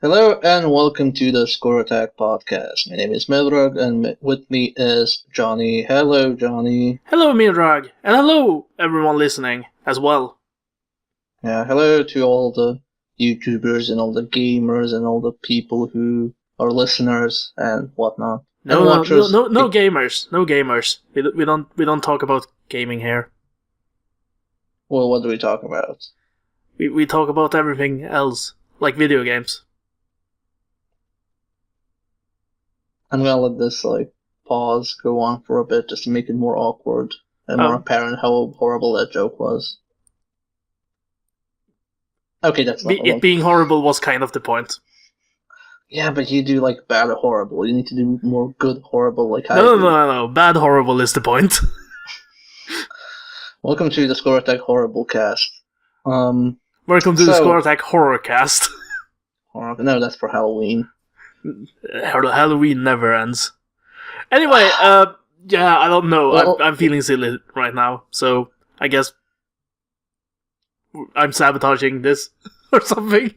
Hello and welcome to the Score Attack podcast. My name is Miodrag and with me is Johnny. Hello, Johnny. Hello, Miodrag, and hello, everyone listening as well. Yeah, hello to all the YouTubers and all the gamers and all the people who are listeners and whatnot. No, and no, watchers. no gamers, no gamers. We don't talk about gaming here. Well, what do we talk about? We talk about everything else, like video games. I'm gonna let this pause go on for a bit just to make it more awkward and more apparent how horrible that joke was. Okay, that's not It being horrible was kind of the point. Yeah, but you do bad or horrible. You need to do more good horrible I No, do. no. Bad horrible is the point. Welcome to the Score Attack Horrible Cast. Welcome to the Score Attack Horror Cast. No, that's for Halloween. Halloween never ends. Anyway, yeah, I don't know. Well, I'm feeling silly right now, so I guess I'm sabotaging this or something.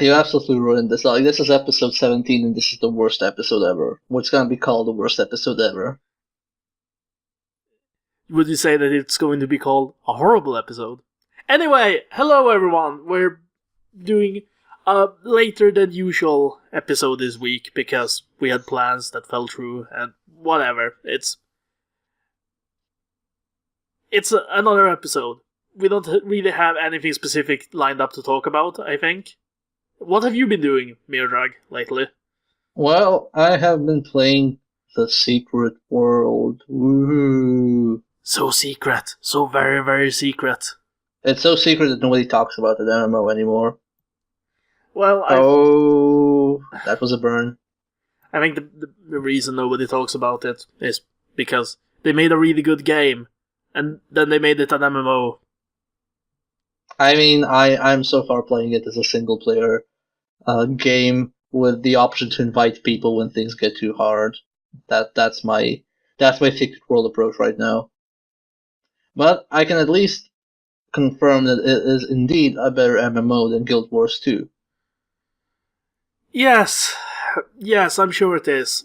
You absolutely ruined this. This is episode 17, and this is the worst episode ever. What's gonna be called the worst episode ever? Would you say that it's going to be called a horrible episode? Anyway, hello everyone. We're doing a later than usual episode this week because we had plans that fell through and whatever. It's another episode. We don't really have anything specific lined up to talk about, I think. What have you been doing, Miodrag, lately? Well, I have been playing The Secret World. Woohoo! So secret. So very, very secret. It's so secret that nobody talks about the MMO anymore. Well, that was a burn. I think the reason nobody talks about it is because they made a really good game, and then they made it an MMO. I mean, I'm so far playing it as a single player game with the option to invite people when things get too hard. That's my Secret World approach right now. But I can at least confirm that it is indeed a better MMO than Guild Wars 2. Yes, I'm sure it is.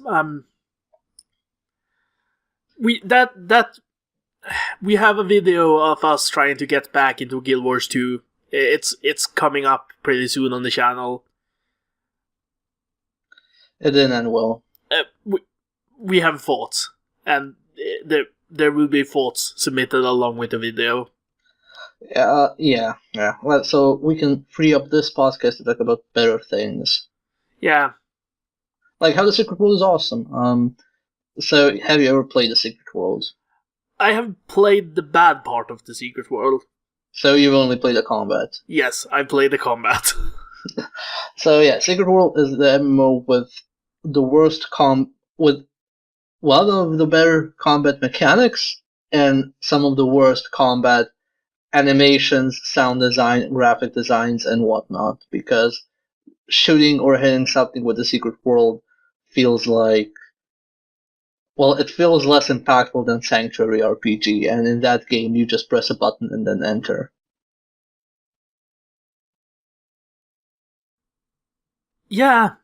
We have a video of us trying to get back into Guild Wars 2. It's coming up pretty soon on the channel. It didn't end well. We have thoughts, and there will be thoughts submitted along with the video. Yeah. Well, so we can free up this podcast to talk about better things. Yeah. Like how the Secret World is awesome. So have you ever played the Secret World? I have played the bad part of the Secret World. So you've only played the combat? Yes, I played the combat. So yeah, Secret World is the MMO with the worst with one of the better combat mechanics and some of the worst combat animations, sound design, graphic designs, and whatnot. Because shooting or hitting something with the Secret World feels like, well, it feels less impactful than Sanctuary RPG, and in that game you just press a button and then enter. Yeah.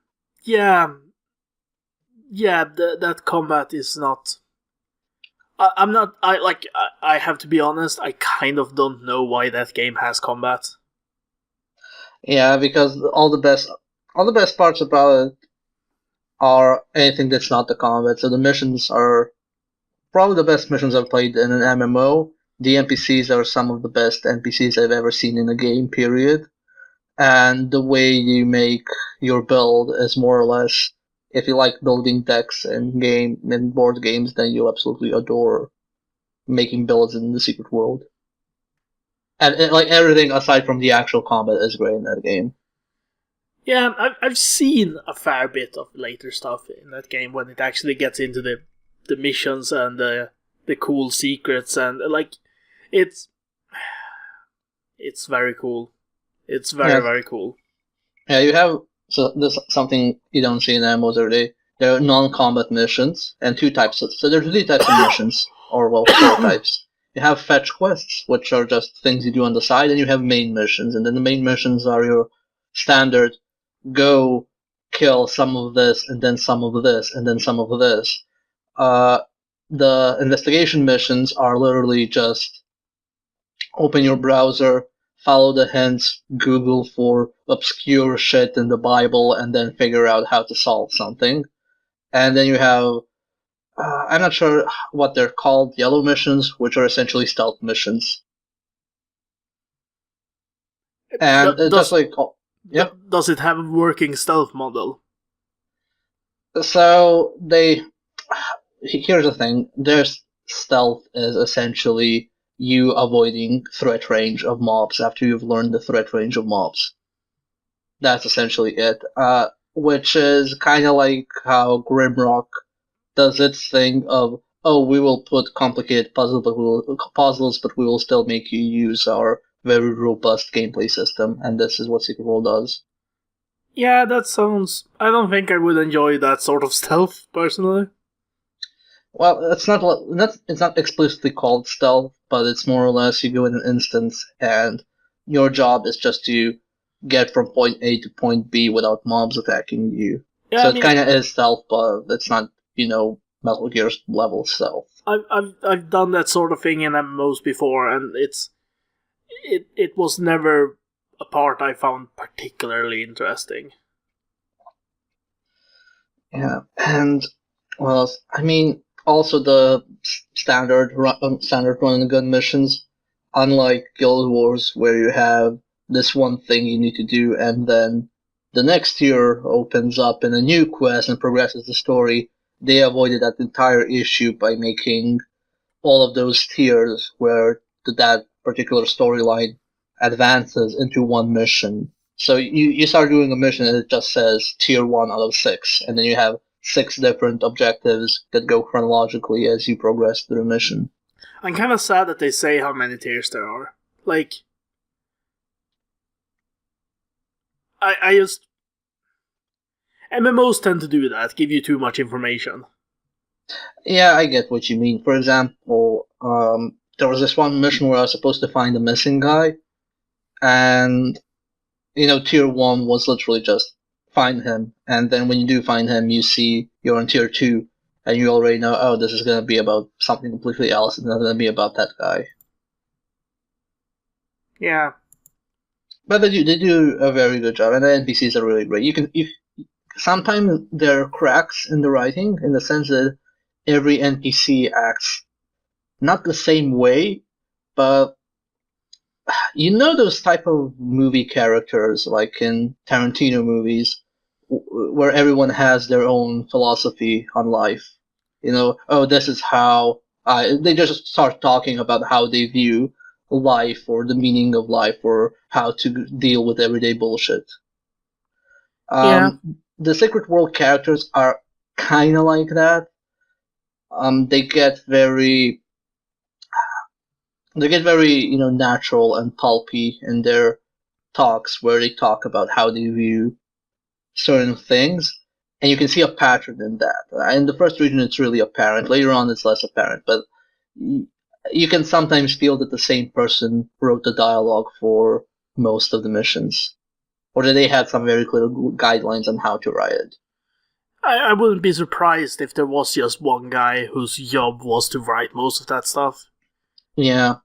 That combat is not. I have to be honest. I kind of don't know why that game has combat. Yeah, because all the best parts about it are anything that's not the combat. So the missions are probably the best missions I've played in an MMO. The NPCs are some of the best NPCs I've ever seen in a game, period. And the way you make your build is more or less, if you like building decks in board games, then you absolutely adore making builds in the Secret World. And everything aside from the actual combat is great in that game. Yeah, I've seen a fair bit of later stuff in that game when it actually gets into the missions and the cool secrets, and it's very cool. It's very cool. Yeah, you have there's something you don't see in MMOs every day. There are non-combat missions and so there's 3 types of missions, or 4 types. You have fetch quests, which are just things you do on the side, and you have main missions, and then the main missions are your standard go kill some of this, and then some of this, and then some of this. Uh, the investigation missions are literally just open your browser, follow the hints, Google for obscure shit in the Bible, and then figure out how to solve something. And then you have, I'm not sure what they're called, yellow missions, which are essentially stealth missions. And just like, yeah. Does it have a working stealth model? So here's the thing: their stealth is essentially you avoiding threat range of mobs after you've learned the threat range of mobs. That's essentially it. Which is kind of like how Grimrock does its thing of, oh, we will put complicated puzzles, but we will still make you use our very robust gameplay system, and this is what Secret World does. Yeah, that sounds... I don't think I would enjoy that sort of stealth, personally. Well, it's not explicitly called stealth, but it's more or less you go in an instance, and your job is just to get from point A to point B without mobs attacking you. Yeah, so it kind of is stealth, but it's not, Metal Gear level stealth. I've done that sort of thing in MMOs before, and it was never a part I found particularly interesting. Yeah, and well, I mean, also the standard run and gun missions, unlike Guild Wars, where you have this one thing you need to do, and then the next tier opens up in a new quest and progresses the story. They avoided that entire issue by making all of those tiers where that particular storyline advances into one mission. So you start doing a mission and it just says tier 1 out of 6, and then you have 6 different objectives that go chronologically as you progress through the mission. I'm kind of sad that they say how many tiers there are. Like, I just... MMOs tend to do that, give you too much information. Yeah, I get what you mean. For example, there was this one mission where I was supposed to find a missing guy, and tier 1 was literally just find him, and then when you do find him, you see you're on tier 2, and you already know, oh, this is going to be about something completely else, it's not going to be about that guy. Yeah. But they do a very good job, and the NPCs are really great. Sometimes there are cracks in the writing, in the sense that every NPC acts not the same way, but those type of movie characters, like in Tarantino movies, where everyone has their own philosophy on life. Oh, this is how they just start talking about how they view life or the meaning of life or how to deal with everyday bullshit. Yeah. The Secret World characters are kind of like that. They get very natural and pulpy in their talks, where they talk about how they view certain things, and you can see a pattern in that. In the first region, it's really apparent. Later on, it's less apparent, but you can sometimes feel that the same person wrote the dialogue for most of the missions, or that they had some very clear guidelines on how to write it. I wouldn't be surprised if there was just one guy whose job was to write most of that stuff. Yeah,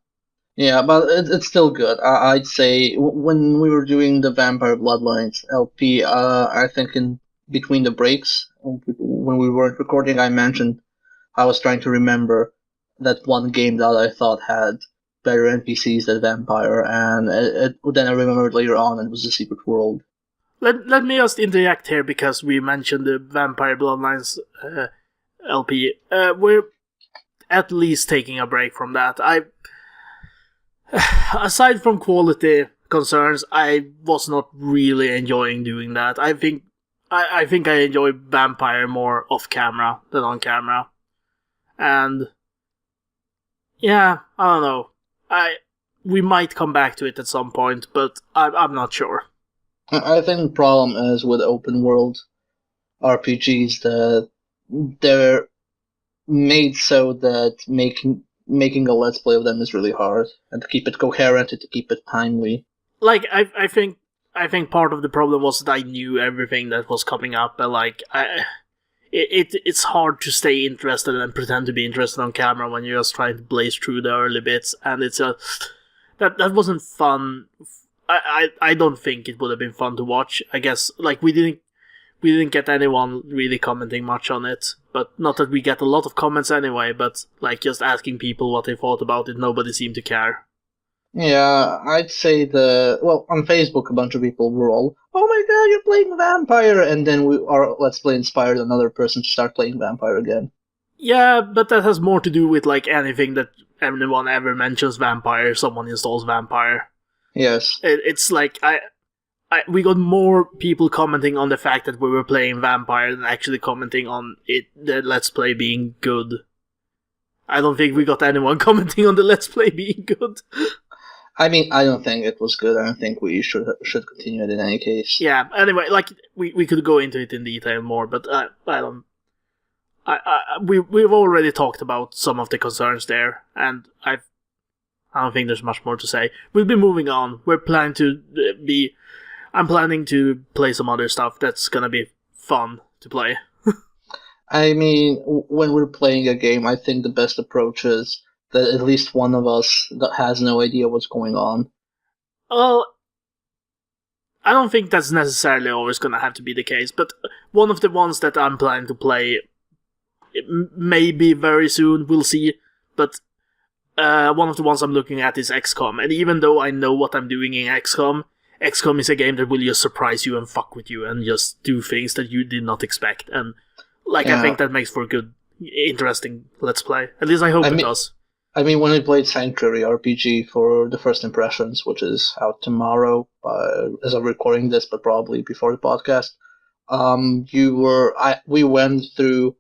but it's still good. I'd say when we were doing the Vampire Bloodlines LP, I think in between the breaks, when we weren't recording, I mentioned I was trying to remember that one game that I thought had better NPCs than Vampire, and then I remembered later on it was The Secret World. Let me just interject here, because we mentioned the Vampire Bloodlines LP. We're at least taking a break from that. Aside from quality concerns, I was not really enjoying doing that. I think I enjoy Vampire more off camera than on camera, and yeah, I don't know. We might come back to it at some point, but I'm not sure. I think the problem is with open world RPGs that they're made so that making a let's play of them is really hard, and to keep it coherent and to keep it timely. Like, I think I think part of the problem was that I knew everything that was coming up, and like it's hard to stay interested and pretend to be interested on camera when you're just trying to blaze through the early bits, and that wasn't fun. I don't think it would have been fun to watch. I guess like we didn't get anyone really commenting much on it, but not that we get a lot of comments anyway. But like just asking people what they thought about it, nobody seemed to care. Yeah, I'd say on Facebook a bunch of people were all, "Oh my god, you're playing Vampire," and then our Let's Play inspired another person to start playing Vampire again. Yeah, but that has more to do with like anything that anyone ever mentions Vampire, someone installs Vampire. Yes. It's like we got more people commenting on the fact that we were playing Vampire than actually commenting on the Let's Play being good. I don't think we got anyone commenting on the Let's Play being good. I mean, I don't think it was good. I don't think we should continue it in any case. Yeah. Anyway, like we could go into it in detail more, but I don't. We've already talked about some of the concerns there, and I don't think there's much more to say. We'll be moving on. I'm planning to play some other stuff that's gonna be fun to play. I mean, when we're playing a game, I think the best approach is that at least one of us that has no idea what's going on. Well, I don't think that's necessarily always gonna have to be the case, but one of the ones that I'm planning to play maybe very soon, we'll see, but one of the ones I'm looking at is XCOM, and even though I know what I'm doing in XCOM is a game that will just surprise you and fuck with you and just do things that you did not expect, and like I think that makes for a good, interesting Let's Play. At least I hope it does. I mean, when we played Sanctuary RPG for the First Impressions, which is out tomorrow, as I'm recording this, but probably before the podcast, we went through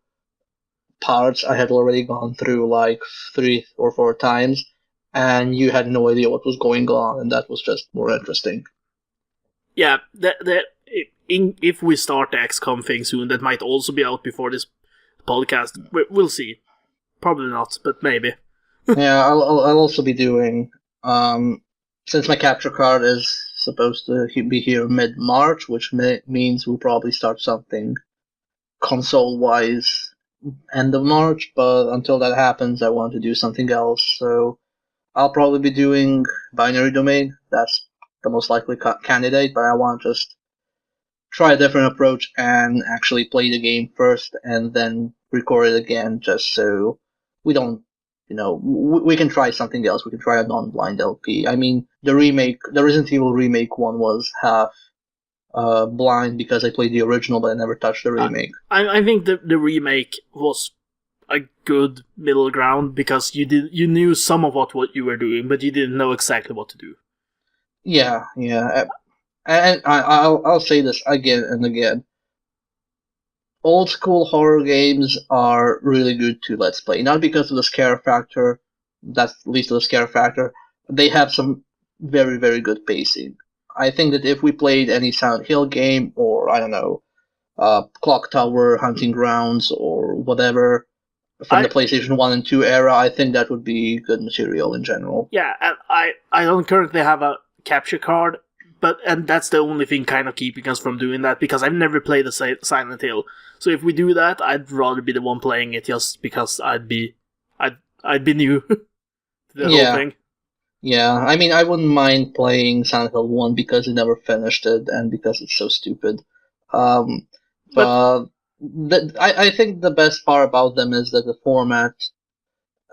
parts I had already gone through like 3 or 4 times, and you had no idea what was going on, and that was just more interesting. Yeah, if we start the XCOM thing soon, that might also be out before this podcast. We'll see. Probably not, but maybe. Yeah, I'll also be doing, since my capture card is supposed to be here mid-March, which means we'll probably start something console-wise end of March, but until that happens, I want to do something else, so I'll probably be doing Binary Domain. That's the most likely candidate, but I want to just try a different approach and actually play the game first and then record it again, just so we don't, we can try something else. We can try a non-blind LP. I mean, the Resident Evil remake one was half blind because I played the original, but I never touched the remake. I think the remake was a good middle ground because you knew some of what you were doing, but you didn't know exactly what to do. Yeah, and I'll say this again and again. Old school horror games are really good to Let's Play, not because of the scare factor. That's the least of the scare factor. They have some very, very good pacing. I think that if we played any Silent Hill game, or I don't know, Clock Tower, Hunting Grounds, or whatever from the PlayStation 1 and 2 era, I think that would be good material in general. Yeah, and I don't currently have a capture card, and that's the only thing kind of keeping us from doing that, because I've never played a Silent Hill. So if we do that, I'd rather be the one playing it just because I'd be new to the whole thing. Yeah, I mean, I wouldn't mind playing Silent Hill 1 because I never finished it and because it's so stupid. But I think the best part about them is that the format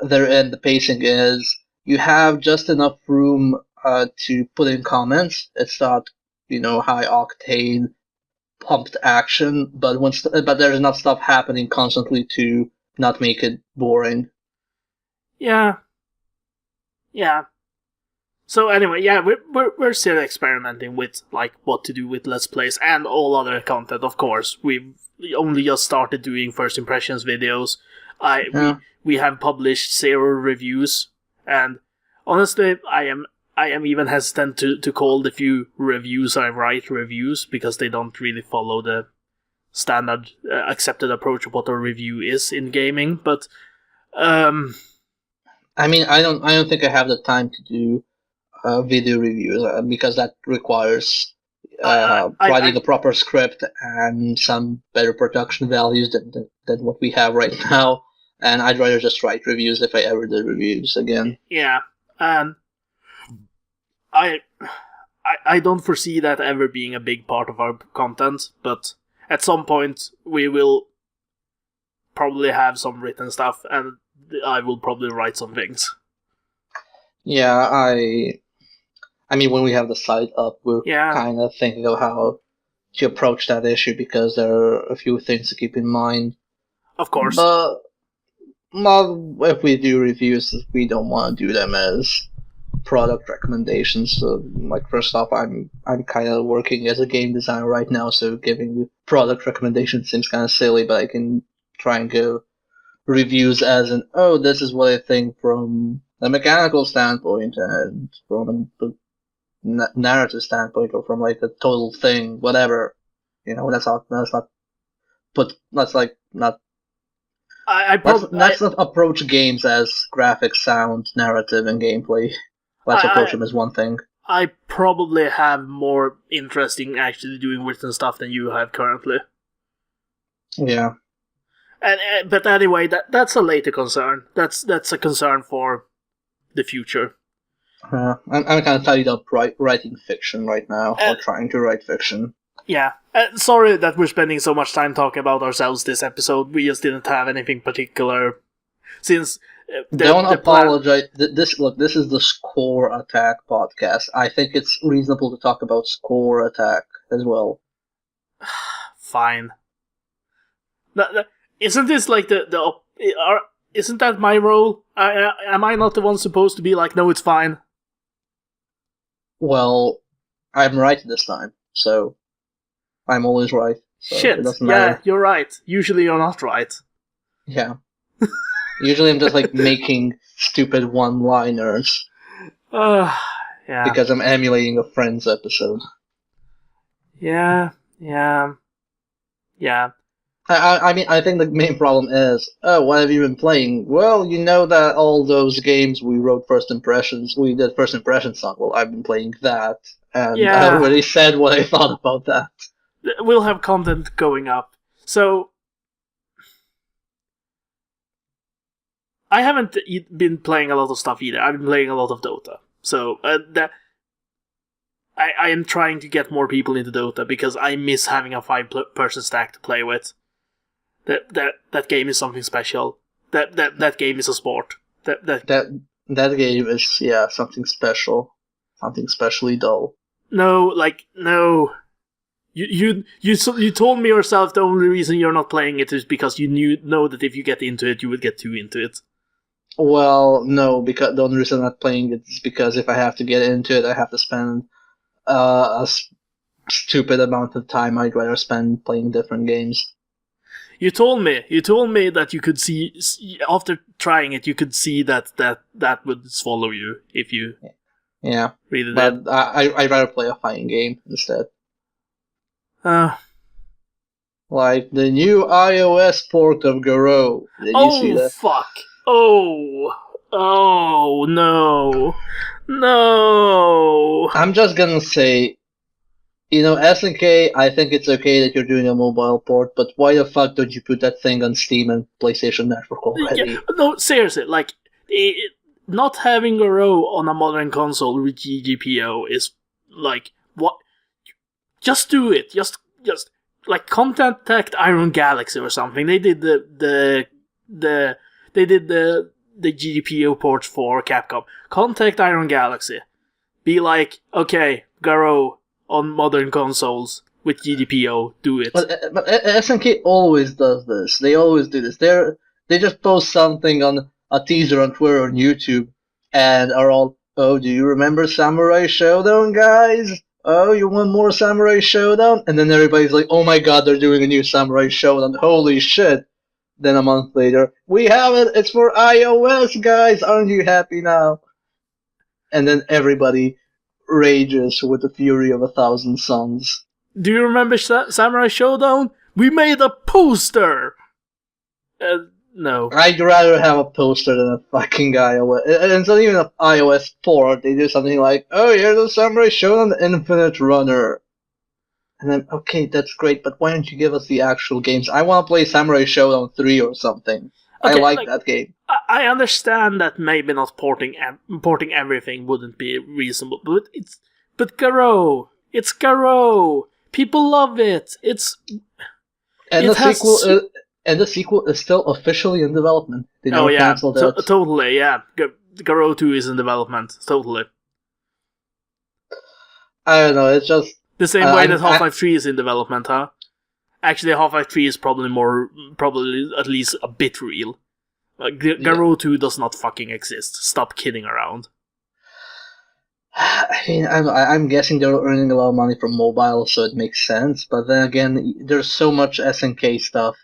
they're in, the pacing is, you have just enough room to put in comments. It's not, high octane, pumped action, but but there's enough stuff happening constantly to not make it boring. Yeah. So anyway, yeah, we're still experimenting with like what to do with Let's Plays and all other content. Of course, we've only just started doing first impressions videos. We have published 0 reviews, and honestly, I am even hesitant to call the few reviews I write reviews, because they don't really follow the standard accepted approach of what a review is in gaming. But I mean, I don't think I have the time to do video reviews because that requires writing a proper script and some better production values than what we have right now. And I'd rather just write reviews if I ever did reviews again. Yeah, and I don't foresee that ever being a big part of our content, but at some point we will probably have some written stuff, and I will probably write some things. Yeah, I mean, when we have the site up, we're kind of thinking of how to approach that issue because there are a few things to keep in mind. Of course. But if we do reviews, we don't want to do them as product recommendations. So, like, first off, I'm kind of working as a game designer right now, so giving you product recommendations seems kind of silly, but I can try and give reviews as an, oh, this is what I think from a mechanical standpoint and from the narrative standpoint or from like the total thing, whatever. You know, let's not approach games as graphics, sound, narrative, and gameplay. Let's approach them as one thing. I probably have more interest in actually doing written stuff than you have currently. Yeah. But anyway, that's a later concern. That's a concern for the future. I'm kind of tied up writing fiction right now, or trying to write fiction. Yeah. Sorry that we're spending so much time talking about ourselves this episode. We just didn't have anything particular. Since don't apologize. This is the Score Attack podcast. I think it's reasonable to talk about Score Attack as well. Fine. Isn't this like isn't that my role? Am I not the one supposed to be like, no, it's fine? Well, I'm right this time, so I'm always right. So shit, it doesn't matter. Yeah, you're right. Usually you're not right. Yeah. Usually I'm just like making stupid one-liners. Yeah. Because I'm emulating a Friends episode. Yeah. I mean, I think the main problem is, what have you been playing? Well, you know that all those games we did first impressions on. Well, I've been playing that, and I already said what I thought about that. We'll have content going up. So, I haven't been playing a lot of stuff either. I've been playing a lot of Dota. So, I am trying to get more people into Dota because I miss having a 5-person stack to play with. That game is something special. That game is a sport. That game is something special, something specially dull. No. You told me yourself the only reason you're not playing it is because you know that if you get into it, you would get too into it. Well, no, because the only reason I'm not playing it is because if I have to get into it, I have to spend a stupid amount of time I'd rather spend playing different games. You told me that you could see, after trying it, you could see that would swallow you if you really did. But I'd rather play a fighting game instead. Like the new iOS port of Garou. Did you see that? Oh, fuck. Oh, no. I'm just gonna say, SNK, I think it's okay that you're doing a mobile port, but why the fuck don't you put that thing on Steam and PlayStation Network already? Yeah, no, seriously, like, not having Garou on a modern console with GGPO is, like, what? Just do it. Just like, contact Iron Galaxy or something. They did the GDPO ports for Capcom. Contact Iron Galaxy. Be like, okay, Garou on modern consoles with GDPO, do it. But SNK always does this. They always do this. They just post something on a teaser on Twitter or YouTube and are all, oh, do you remember Samurai Showdown, guys? Oh, you want more Samurai Showdown? And then everybody's like, oh my god, they're doing a new Samurai Showdown. Holy shit. Then a month later, we have it! It's for iOS, guys! Aren't you happy now? And then everybody rages with the fury of 1,000 suns. Do you remember Samurai Showdown? We made a poster! No. I'd rather have a poster than a fucking iOS. And it's not even an iOS port. They do something like, oh, here's the Samurai Showdown Infinite Runner. And then, okay, that's great, but why don't you give us the actual games? I want to play Samurai Showdown 3 or something. I Okay, like like that game. I understand that maybe not porting everything wouldn't be reasonable, but Garou, it's Garou. People love it. And It the sequel, has. is still officially in development. They Oh never yeah, canceled it. totally. Yeah, Garou 2 is in development. Totally. I don't know. It's just The same way that I Half-Life 3 is in development, huh? Actually, Half-Life 3 is probably at least a bit real. yeah. Garou 2 does not fucking exist. Stop kidding around. I mean, I'm guessing they're earning a lot of money from mobile, so it makes sense. But then again, there's so much SNK stuff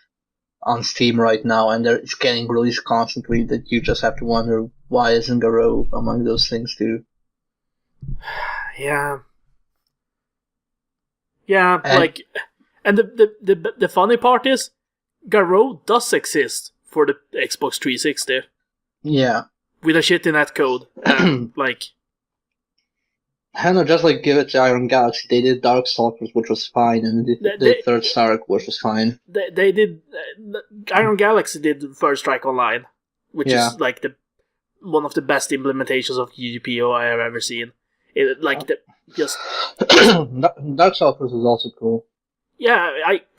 on Steam right now, and it's getting released constantly that you just have to wonder why isn't Garou among those things too. Yeah. Yeah, And and the funny part is, Garou does exist for the Xbox 360 yeah, with a shitty netcode, and I don't know, just like give it to Iron Galaxy. They did Darkstalkers, which was fine, and they they did Third Star, which was fine. they did Iron Galaxy did First Strike Online, which Yeah. is like the one of the best implementations of GPO I have ever seen. Just Darkstalkers is also cool. yeah,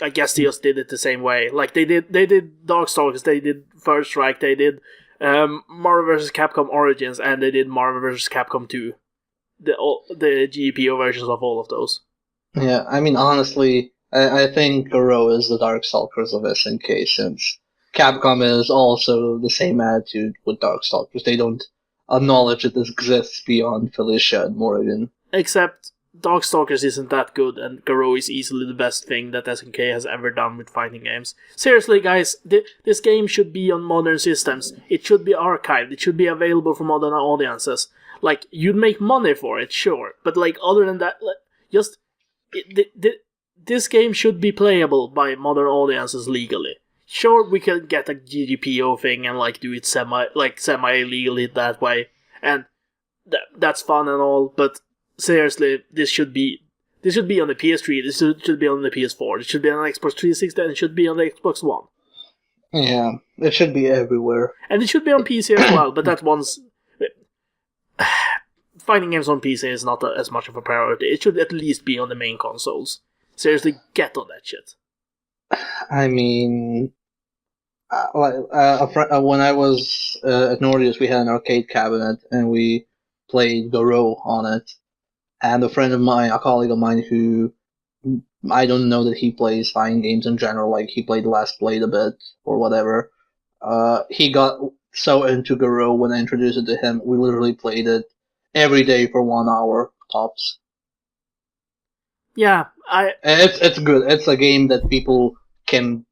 I guess they just did it the same way. Like they did Darkstalkers, they did First Strike, they did Marvel vs. Capcom Origins, and they did Marvel vs. Capcom 2. The GPO versions of all of those. Yeah, I mean, honestly, I think Garou is the Darkstalkers of SNK, since Capcom is also the same attitude with Darkstalkers. They don't acknowledge it exists beyond Felicia and Morrigan. Except Darkstalkers isn't that good, and Garou is easily the best thing that SNK has ever done with fighting games. Seriously, guys, this game should be on modern systems. It should be archived. It should be available for modern audiences. Like, you'd make money for it, sure, but like other than that, just this game should be playable by modern audiences legally. Sure, we can get a GDPO thing and like do it semi legally that way, and that's fun and all. But seriously, this should be on the PS3. This should be on the PS4. It should be on the Xbox 360, and it should be on the Xbox One. Yeah, it should be everywhere. And it should be on PC as well. But that one's finding games on PC is not as much of a priority. It should at least be on the main consoles. Seriously, get on that shit. I mean, when I was at Nordius, we had an arcade cabinet, and we played Garou on it. And a friend of mine, a colleague of mine, who I don't know that he plays fighting games in general, like he played Last Blade a bit or whatever. He got so into Garou when I introduced it to him. We literally played it every day for 1 hour tops. Yeah, It's good. It's a game that people can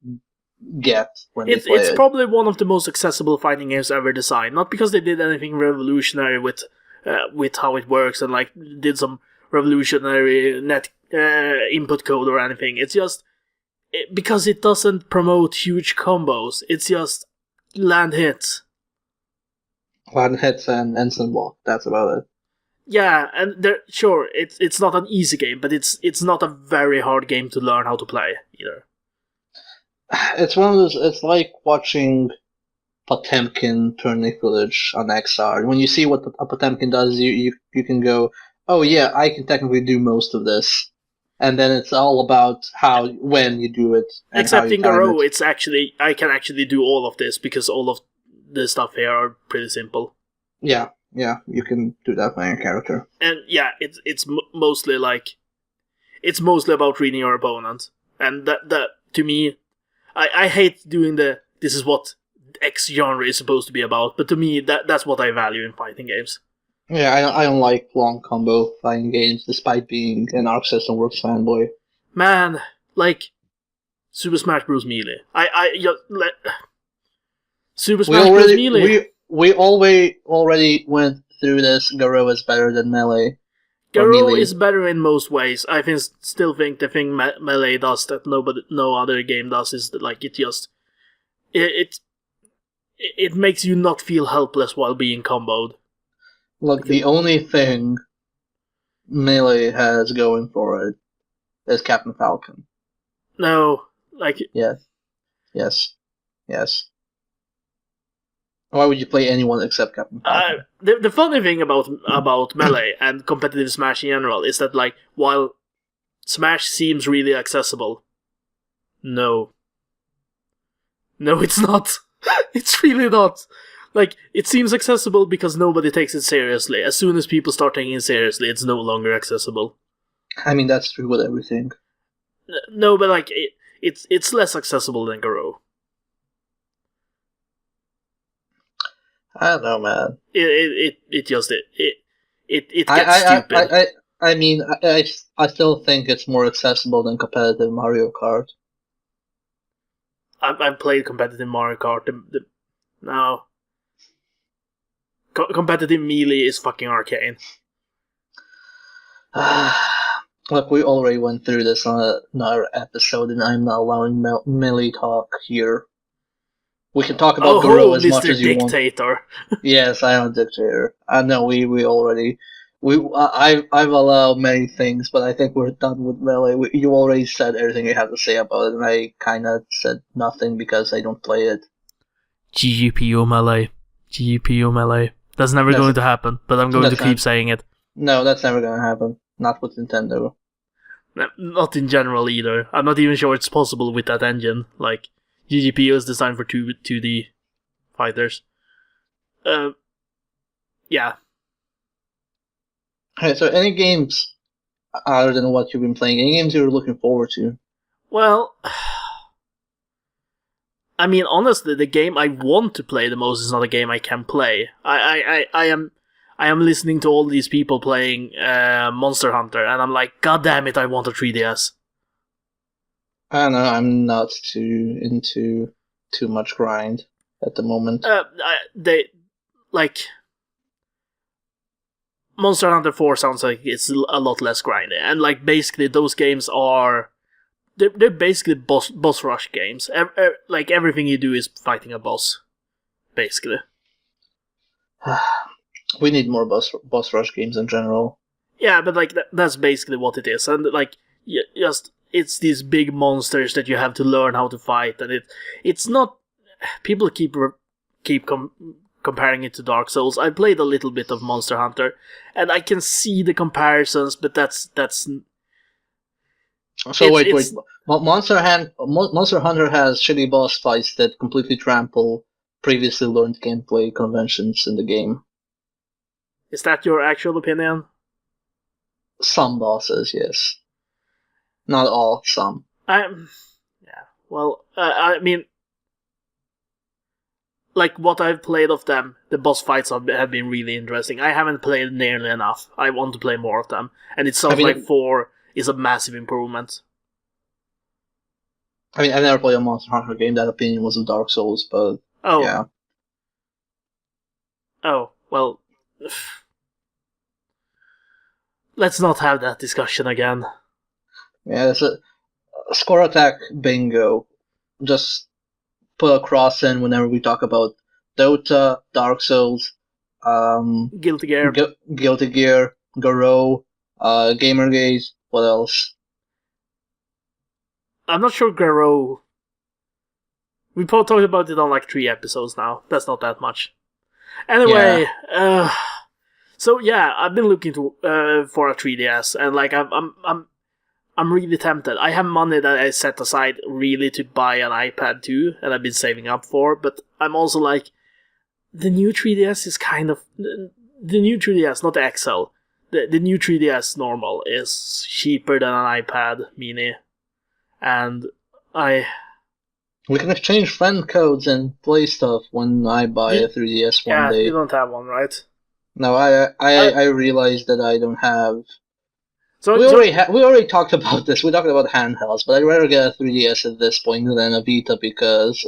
get when they play it's it. probably one of the most accessible fighting games ever designed. Not because they did anything revolutionary with how it works and like did some revolutionary net input code or anything. It's just because it doesn't promote huge combos. It's just land hits. One hits and instant block. That's about it. Yeah, and sure, it's not an easy game, but it's not a very hard game to learn how to play either. It's one of those. It's like watching Potemkin tourney footage on XR. When you see what a Potemkin does, you can go, oh yeah, I can technically do most of this. And then it's all about when you do it. And Except how you in time Garou, it. I can actually do all of this because all of the stuff here are pretty simple. Yeah, you can do that by your character. And yeah, it's mostly about reading your opponent, and that to me, I hate doing this is what X genre is supposed to be about, but to me that's what I value in fighting games. Yeah, I don't like long combo fighting games, despite being an Arc System Works fanboy. Man, like Super Smash Bros. Melee. Super Smash Bros. Melee. We already went through this. Garou is better than Melee. Garou is better in most ways. I still think the thing Melee does that no other game does is that, like, it makes you not feel helpless while being comboed. Look, the only thing Melee has going for it is Captain Falcon. No, like Yes. Why would you play anyone except Captain Falcon? the funny thing about Melee and competitive Smash in general is that like while Smash seems really accessible, no, it's not. It's really not. Like, it seems accessible because nobody takes it seriously. As soon as people start taking it seriously, it's no longer accessible. I mean, that's true with everything. No, but like it's less accessible than Garou. I don't know, man. It just it gets stupid. I mean, I still think it's more accessible than competitive Mario Kart. I've played competitive Mario Kart. No. Competitive Melee is fucking arcane. Look, we already went through this on another episode, and I'm not allowing Melee talk here. We can talk about Garou as much as you Dictator. want. Yes, I am a dictator. I know we already... I've allowed many things, but I think we're done with Melee. You already said everything you have to say about it, and I kind of said nothing because I don't play it. GGPO Melee. GGPO Melee. That's never going to happen, but I'm going to keep saying it. No, that's never going to happen. Not with Nintendo. Not in general either. I'm not even sure it's possible with that engine. Like, GGPO is designed for 2D fighters. Yeah. Alright, so any games other than what you've been playing, any games you're looking forward to? Well, I mean, honestly, the game I want to play the most is not a game I can play. I am listening to all these people playing Monster Hunter, and I'm like, God damn it, I want a 3DS. I don't know, I'm not too into too much grind at the moment. Monster Hunter 4 sounds like it's a lot less grindy, and like basically those games are they're basically boss rush games. Like everything you do is fighting a boss, basically. We need more boss rush games in general. Yeah, but like that's basically what it is, and like just it's these big monsters that you have to learn how to fight, and it's not. People keep comparing it to Dark Souls. I played a little bit of Monster Hunter, and I can see the comparisons, but that's. So wait. Monster Hunter has shitty boss fights that completely trample previously learned gameplay conventions in the game. Is that your actual opinion? Some bosses, yes. Not all, some. Yeah. Well, I mean, like what I've played of them, the boss fights have been really interesting. I haven't played nearly enough. I want to play more of them, and it sounds like 4 is a massive improvement. I mean, I've never played a Monster Hunter game. That opinion was of Dark Souls, but yeah. Oh, well, let's not have that discussion again. Yeah, it's a score attack bingo. Just put a cross in whenever we talk about Dota, Dark Souls, Guilty Gear, Guilty Gear, Garou, Gamergate. What else? I'm not sure Garou. We talked about it on like 3 episodes now. That's not that much. Anyway, so yeah, I've been looking to for a 3DS, and like I'm really tempted. I have money that I set aside really to buy an iPad too, and I've been saving up for. But I'm also like, the new 3DS is kind of the new 3DS, not the XL. The new 3DS normal is cheaper than an iPad Mini, and we can exchange friend codes and play stuff when I buy a 3DS one day. Yeah, you don't have one, right? No, I realized that I don't have. We already talked about this. We talked about handhelds, but I'd rather get a 3DS at this point than a Vita because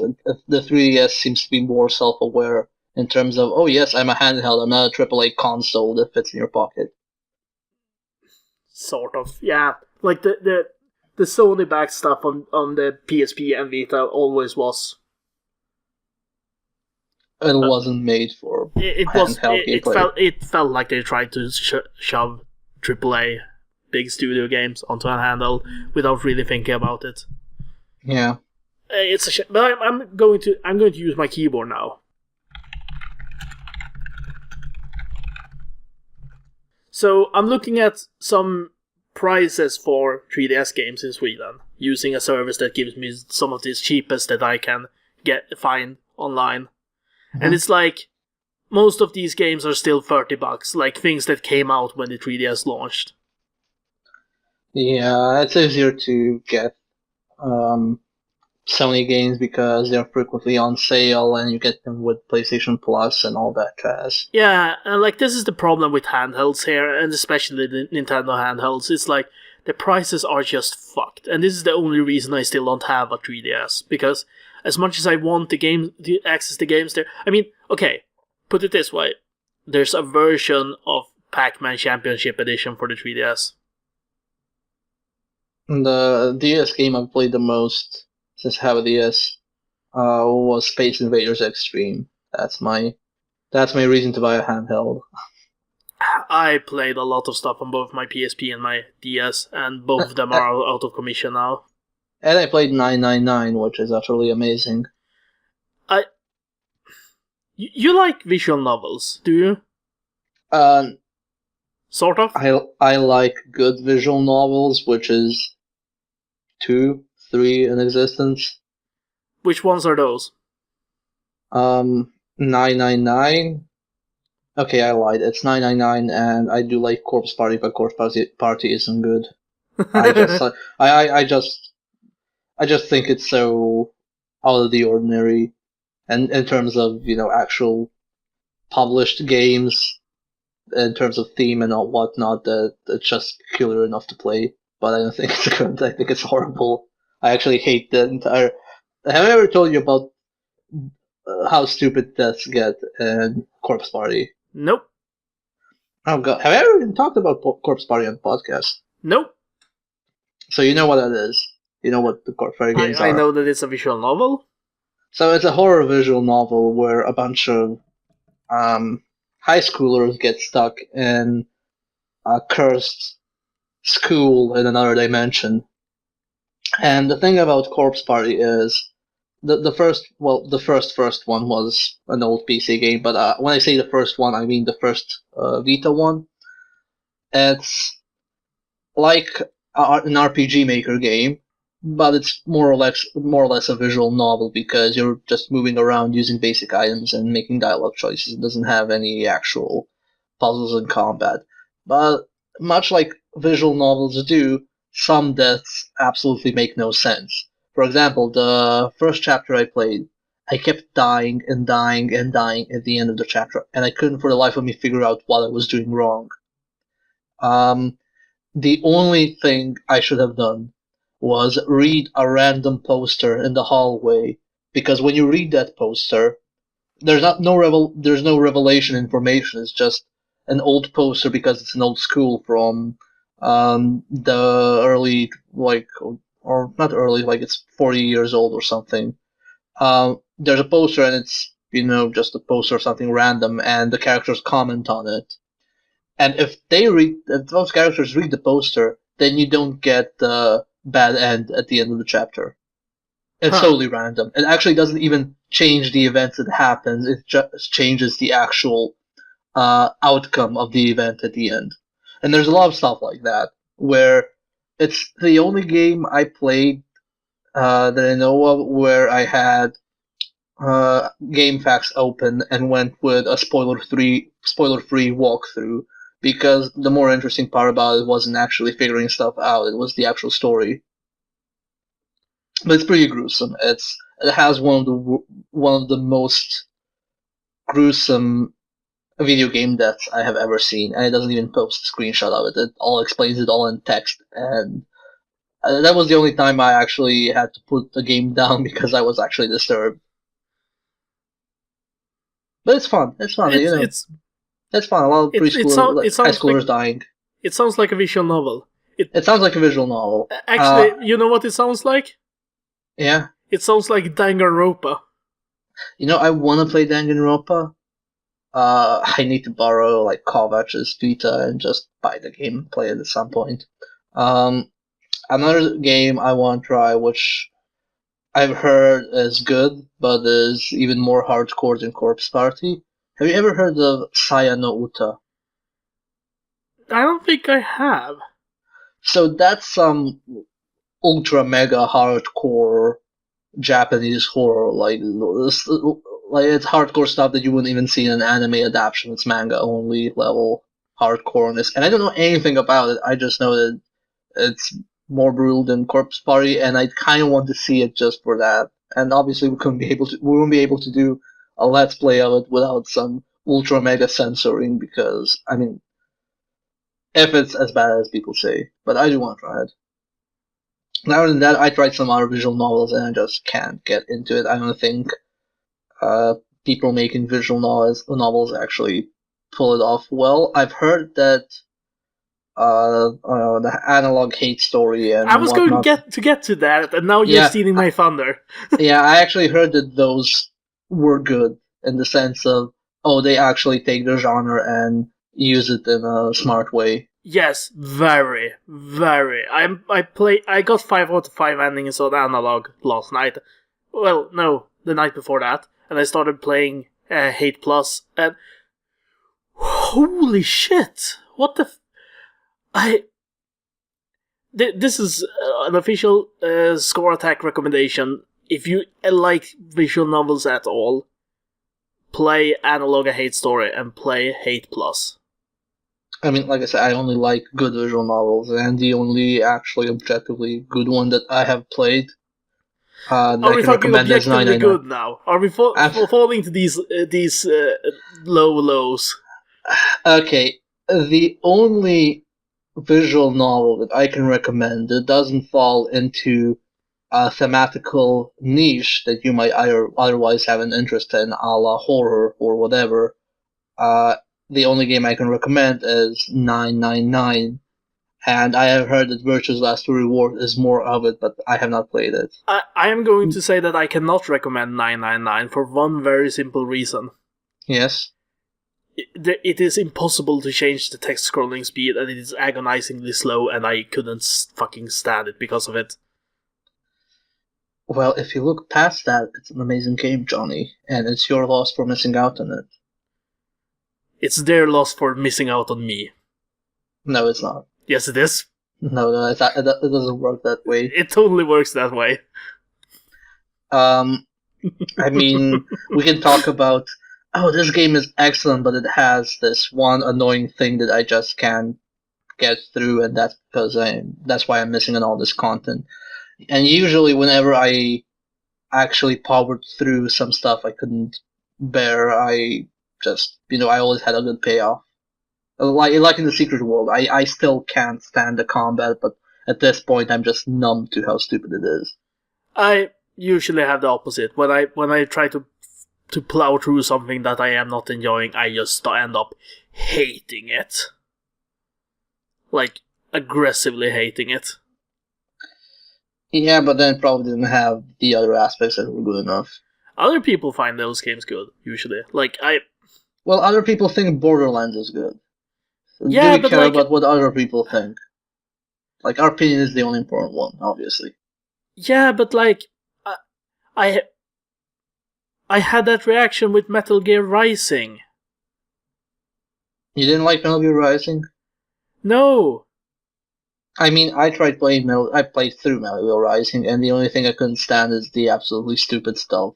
the 3DS seems to be more self-aware in terms of, oh yes, I'm a handheld, I'm not a AAA console that fits in your pocket. Sort of, yeah. Like the Sony back stuff on the PSP and Vita always was. It wasn't made for handheld gameplay. It felt like they tried to shove AAA big studio games onto a handheld without really thinking about it. Yeah. It's a shame, but I'm going to use my keyboard now. So I'm looking at some prices for 3DS games in Sweden using a service that gives me some of the cheapest that I can find online, and it's like most of these games are still $30, like things that came out when the 3DS launched. Yeah, it's easier to get Sony games because they're frequently on sale and you get them with PlayStation Plus and all that jazz. Yeah, and like this is the problem with handhelds here, and especially the Nintendo handhelds. It's like the prices are just fucked, and this is the only reason I still don't have a 3DS, because as much as I want to access the games there, I mean, okay, put it this way, there's a version of Pac-Man Championship Edition for the 3DS. The DS game I've played the most since I have a DS was Space Invaders Extreme. That's my reason to buy a handheld. I played a lot of stuff on both my PSP and my DS, and both of them are out of commission now. And I played 999, which is utterly amazing. You like visual novels, do you? Sort of? I like good visual novels, which is 2, 3 in existence. Which ones are those? 999. Okay, I lied. It's 999, and I do like Corpse Party, but Corpse Party isn't good. I just think it's so out of the ordinary, and in terms of actual published games, in terms of theme and all whatnot, that it's just killer enough to play. But I don't think it's good. I think it's horrible. I actually hate the entire. Have I ever told you about how stupid deaths get in Corpse Party? Nope. Oh god, have I ever even talked about Corpse Party on the podcast? Nope. So you know what that is. You know what the Corpse Party games are. I know that it's a visual novel. So it's a horror visual novel where a bunch of high schoolers get stuck in a cursed school in another dimension. And the thing about Corpse Party is the first one was an old PC game, but when I say the first one, I mean the first Vita one. It's like an RPG Maker game, but it's more or less a visual novel because you're just moving around using basic items and making dialogue choices. It doesn't have any actual puzzles and combat. But much like visual novels do, some deaths absolutely make no sense. For example, the first chapter I played, I kept dying and dying and dying at the end of the chapter, and I couldn't for the life of me figure out what I was doing wrong. The only thing I should have done was read a random poster in the hallway, because when you read that poster, there's no revelation information. It's just an old poster because it's an old school from the early, like, or not early, like it's 40 years old or something. There's a poster and it's just a poster of something random, and the characters comment on it. And if those characters read the poster, then you don't get the bad end at the end of the chapter. It's totally random. It actually doesn't even change the events that happens. It just changes the actual outcome of the event at the end. And there's a lot of stuff like that, where it's the only game I played that I know of where I had GameFAQs open and went with a spoiler-free walkthrough, because the more interesting part about it wasn't actually figuring stuff out, it was the actual story. But it's pretty gruesome. It has one of the most gruesome video game deaths I have ever seen, and it doesn't even post a screenshot of it. It all explains it all in text, and that was the only time I actually had to put the game down because I was actually disturbed. But it's fun. It's fun. It's fun. A lot of high schoolers dying. It sounds like a visual novel. It sounds like a visual novel. Actually, you know what it sounds like? Yeah. It sounds like Danganronpa. I want to play Danganronpa. I need to borrow like Kovach's Vita and just buy the game and play it at some point. Um, Another game I want to try, which I've heard is good, but is even more hardcore than Corpse Party. Have you ever heard of Saya no Uta? I don't think I have. So that's some ultra mega hardcore Japanese horror, like it's hardcore stuff that you wouldn't even see in an anime adaptation. It's manga only level hardcoreness, and I don't know anything about it. I just know that it's more brutal than Corpse Party, and I kind of want to see it just for that. And obviously, we won't be able to do a let's play of it without some ultra mega censoring because I mean, if it's as bad as people say, but I do want to try it. Other than that, I tried some other visual novels and I just can't get into it. I don't think uh, people making visual novels actually pull it off well. I've heard that the analog hate story I and was going whatnot. to get to that, and now you're Yeah, stealing my thunder. yeah, I actually heard that those were good in the sense of they actually take the genre and use it in a smart way. Yes, very, very. I got 5 out of 5 endings on analog last night. Well, no, the night before that, and I started playing Hate Plus, and holy shit! What the? This is an official score attack recommendation. If you like visual novels at all, play Analog A Hate Story and play Hate Plus. I mean, like I said, I only like good visual novels, and the only actually objectively good one that I have played that Are I we can talking recommend is objectively 999. good now? Are we falling to these low lows? Okay, the only visual novel that I can recommend that doesn't fall into a thematical niche that you might otherwise have an interest in, a la horror or whatever. Uh, the only game I can recommend is 999, and I have heard that Virtue's Last Reward is more of it, but I have not played it. I am going to say that I cannot recommend 999 for one very simple reason. Yes. It is impossible to change the text scrolling speed, and it is agonizingly slow, and I couldn't fucking stand it because of it. Well, if you look past that, it's an amazing game, Johnny, and it's your loss for missing out on it. It's their loss for missing out on me. No, it's not. Yes, it is. No, it doesn't work that way. It totally works that way. I mean, we can talk about, this game is excellent, but it has this one annoying thing that I just can't get through, and that's why I'm missing on all this content. And usually, whenever I actually powered through some stuff I couldn't bear, I just, I always had a good payoff. Like in the Secret World, I still can't stand the combat, but at this point, I'm just numb to how stupid it is. I usually have the opposite. When I try to plow through something that I am not enjoying, I just end up hating it. Like, aggressively hating it. Yeah, but then it probably didn't have the other aspects that were good enough. Other people find those games good, usually. Well, other people think Borderlands is good. Yeah, Do we but care about what other people think? Like, our opinion is the only important one, obviously. Yeah, but I had that reaction with Metal Gear Rising. You didn't like Metal Gear Rising? No. I mean, I played through Metal Gear Rising, and the only thing I couldn't stand is the absolutely stupid stealth.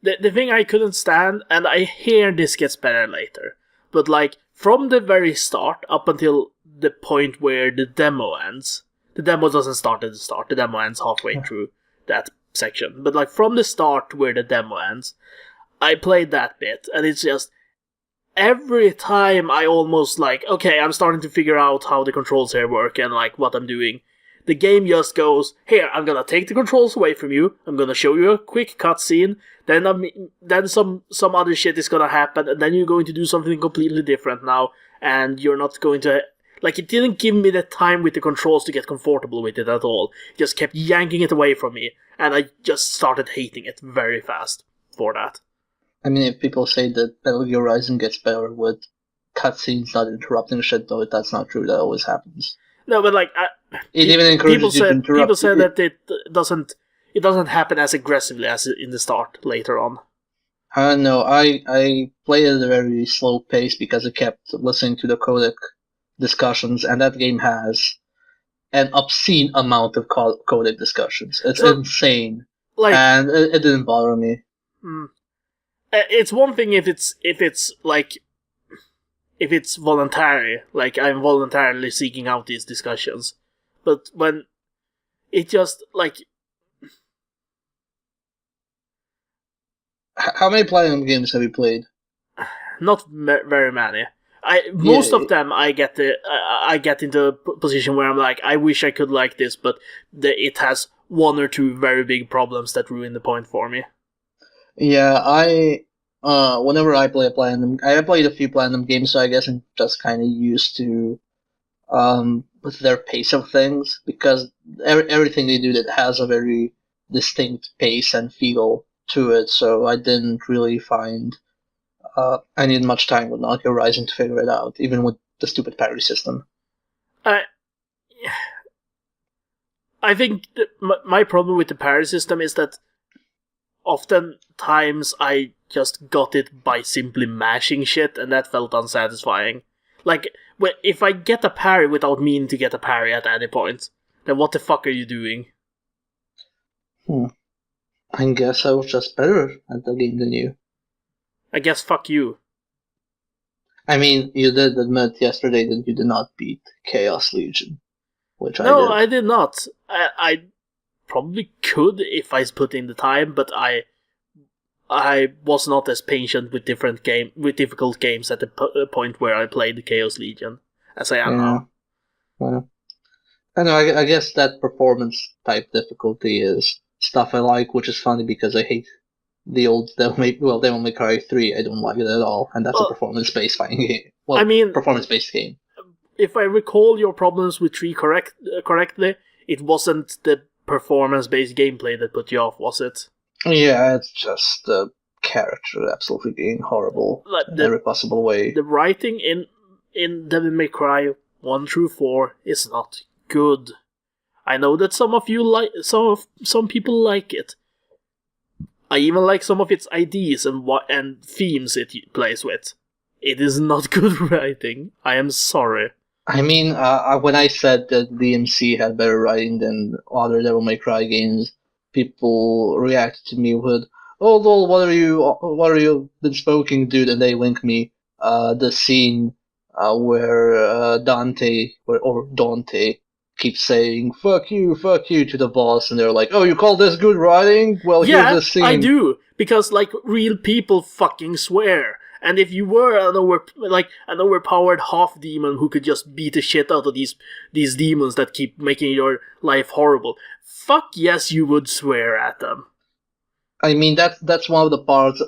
The thing I couldn't stand, and I hear this gets better later, but from the very start up until the point where the demo ends, the demo doesn't start at the start, the demo ends halfway through that section, but from the start where the demo ends, I played that bit, and it's just, every time I almost okay, I'm starting to figure out how the controls here work and what I'm doing, the game just goes, here, I'm gonna take the controls away from you, I'm gonna show you a quick cutscene, then some other shit is gonna happen, and then you're going to do something completely different now, and you're not going to... it didn't give me the time with the controls to get comfortable with it at all. It just kept yanking it away from me, and I just started hating it very fast for that. I mean, if people say that Metal Gear Rising gets better with cutscenes not interrupting shit, though, that's not true. That always happens. No, but It even People encourages you to said interrupt. that it doesn't happen as aggressively as in the start later on. No, I played at a very slow pace because I kept listening to the codec discussions, and that game has an obscene amount of codec discussions. It's So, insane, like, and it didn't bother me. it's one thing if it's voluntary, like I'm voluntarily seeking out these discussions, but when it just like How many Platinum games have you played? not very many. Yeah, Most of them I get into a position where I'm like, I wish I could like this, but it has one or two very big problems that ruin the point for me. yeah. Whenever I play a Platinum, I have played a few Platinum games, so I guess I'm just kind of used to with their pace of things because everything they do that has a very distinct pace and feel to it. So I didn't really find I need much time with Nokia Rising to figure it out, even with the stupid parry system. I I think my problem with the parry system is that oftentimes I just got it by simply mashing shit, and that felt unsatisfying. Like, if I get a parry without meaning to get a parry at any point, then what the fuck are you doing? I guess I was just better at the game than you. I guess fuck you. I mean, you did admit yesterday that you did not beat Chaos Legion, which I No, did. I did not. I probably could if I put in the time, but I was not as patient with difficult games at the point where I played the Chaos Legion as I am now. Well, I know. I guess that performance type difficulty is stuff I like, which is funny because I hate the old Devil May Cry 3. I don't like it at all, and that's a Well, performance-based fighting game. Well, I mean, performance-based game. if I recall your problems with 3 correctly, it wasn't the performance-based gameplay that put you off, was it? Yeah, it's just the character absolutely being horrible Like in every possible way. the writing in Devil May Cry 1 through 4 is not good. I know that some of you like some people like it. I even like some of its ideas and themes it plays with. It is not good writing. I am sorry. I mean, when I said that DMC had better writing than other Devil May Cry games, people reacted to me with, "Oh, lol, what are you been smoking, dude?" And they link me the scene where Dante keeps saying fuck you" to the boss, and they're like, "Oh, you call this good writing? Well, here's Yeah, the scene." I do, because like real people fucking swear. And if you were an overpowered half demon who could just beat the shit out of these demons that keep making your life horrible, fuck yes, you would swear at them. I mean, that's one of the parts.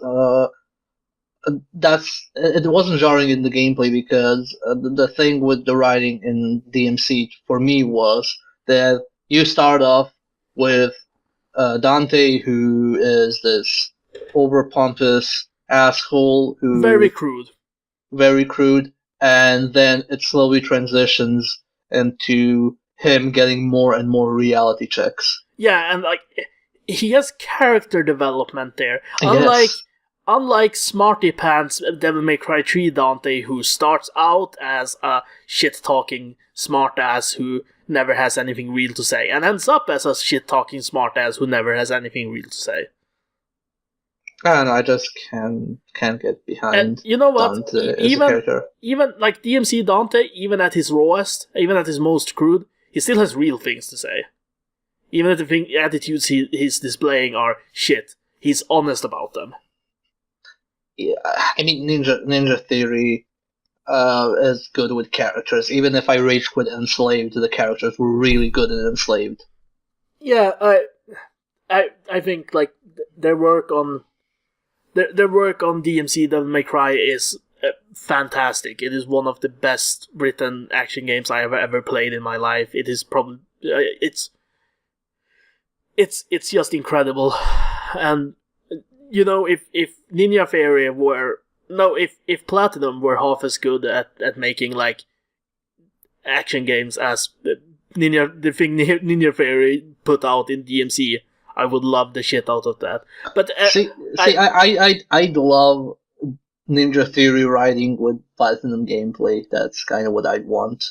It wasn't jarring in the gameplay because the thing with the writing in DMC for me was that you start off with Dante, who is this over pompous asshole Very who crude. very crude, and then it slowly transitions into him getting more and more reality checks. Yeah, and like he has character development there. Yes. Unlike Smarty Pants Devil May Cry 3 Dante, who starts out as a shit talking smartass who never has anything real to say, and ends up as a shit talking smartass who never has anything real to say. I don't know. I just can't get behind And you know what? Dante as a character. Even like DMC Dante, even at his rawest, even at his most crude, he still has real things to say. Even if the attitudes he's displaying are shit, he's honest about them. Yeah, I mean, Ninja Theory is good with characters. Even if I rage quit Enslaved, the characters were really good in Enslaved. Yeah, I think like their work on DMC Devil May Cry is fantastic. It is one of the best written action games I have ever played in my life. It is probably it's just incredible. And you know, if Ninja Theory were no, if Platinum were half as good at making like action games as Ninja Theory put out in DMC, I would love the shit out of that. But I'd love Ninja Theory riding with Platinum gameplay. That's kind of what I'd want.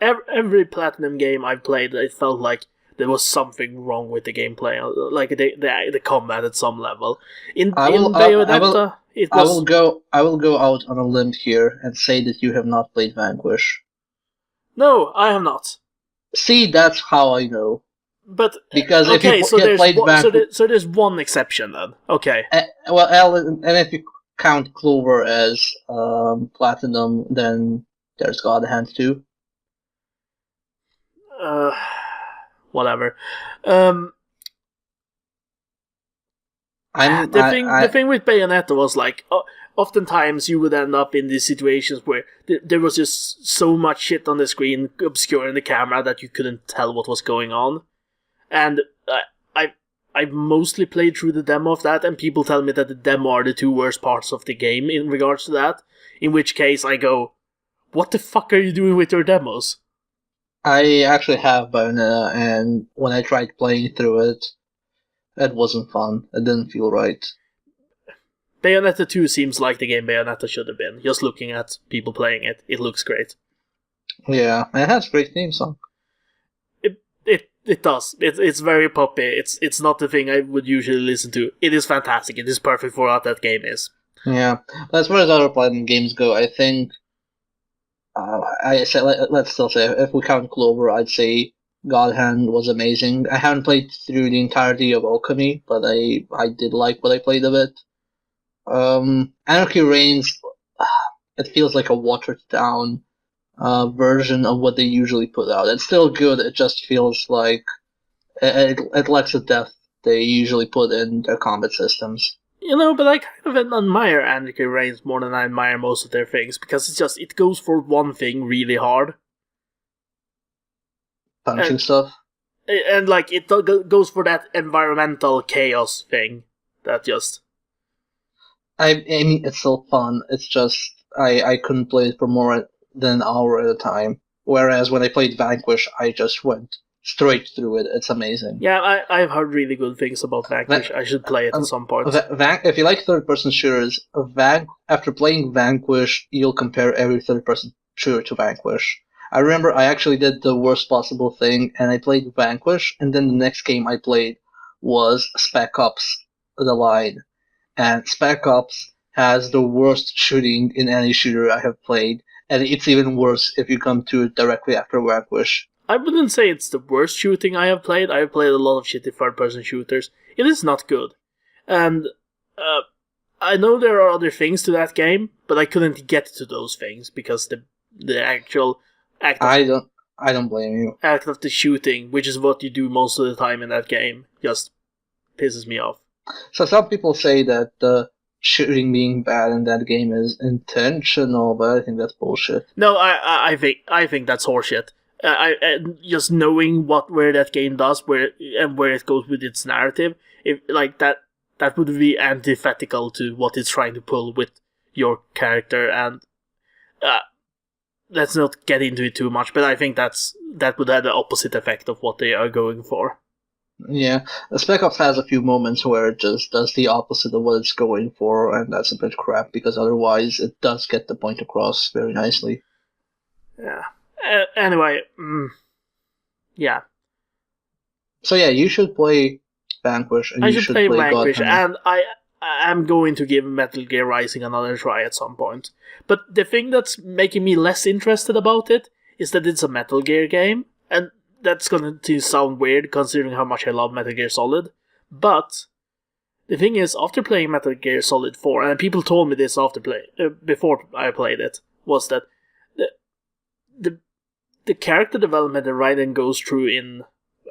Every Platinum game I've played, it felt like there was something wrong with the gameplay, like the combat at some level. In Bayonetta, it was. I will go out on a limb here and say that you have not played Vanquish. No, I have not. See, that's how I know. But because okay, if you played so there's one exception then. Okay. And if you count Clover as Platinum, then there's God Hand too. Whatever. The thing with Bayonetta was like, oftentimes you would end up in these situations where there was just so much shit on the screen obscuring the camera that you couldn't tell what was going on. And I've mostly played through the demo of that, and people tell me that the demo are the two worst parts of the game in regards to that. In which case I go, what the fuck are you doing with your demos? I actually have Bayonetta, and when I tried playing through it, it wasn't fun. It didn't feel right. Bayonetta 2 seems like the game Bayonetta should have been. Just looking at people playing it, it looks great. Yeah, it has a great theme song. It does. It's very poppy. It's not the thing I would usually listen to. It is fantastic. It is perfect for what that game is. Yeah, but as far as other Platinum games go, I think let's still say if we count Clover, I'd say God Hand was amazing. I haven't played through the entirety of Alchemy, but I did like what I played of it. Anarchy Reigns, it feels like a watered down version of what they usually put out. It's still good, it just feels like it lacks the depth they usually put in their combat systems. You know, but I kind of admire Anarchy Reigns more than I admire most of their things, because it goes for one thing really hard. Punching stuff? And like, it goes for that environmental chaos thing that just... I mean, it's still fun, it's just, I couldn't play it for more than an hour at a time. Whereas when I played Vanquish, I just went straight through it. It's amazing. Yeah, I've heard really good things about Vanquish. I should play it at some point. If you like third-person shooters, after playing Vanquish, you'll compare every third-person shooter to Vanquish. I remember I actually did the worst possible thing, and I played Vanquish, and then the next game I played was Spec Ops: The Line. And Spec Ops has the worst shooting in any shooter I have played, and it's even worse if you come to it directly after Vanquish. I wouldn't say it's the worst shooting I have played. I have played a lot of shitty third-person shooters. It is not good. And I know there are other things to that game, but I couldn't get to those things because the actual act of, I don't blame you. Act of the shooting, which is what you do most of the time in that game, just pisses me off. So some people say that the shooting being bad in that game is intentional, but I think that's bullshit. No, I think that's horseshit. Just knowing where that game does, where it goes with its narrative, if like that would be antithetical to what it's trying to pull with your character, and let's not get into it too much. But I think that would have the opposite effect of what they are going for. Yeah, Spec Ops has a few moments where it just does the opposite of what it's going for, and that's a bit crap, because otherwise it does get the point across very nicely. Yeah. Anyway, yeah. So yeah, you should play Vanquish, and you should play Vanquish, God-Hand. and I'm going to give Metal Gear Rising another try at some point. But the thing that's making me less interested about it is that it's a Metal Gear game, and that's going to sound weird considering how much I love Metal Gear Solid. But the thing is, after playing Metal Gear Solid 4, and people told me this before I played it, was that the character development that Raiden goes through in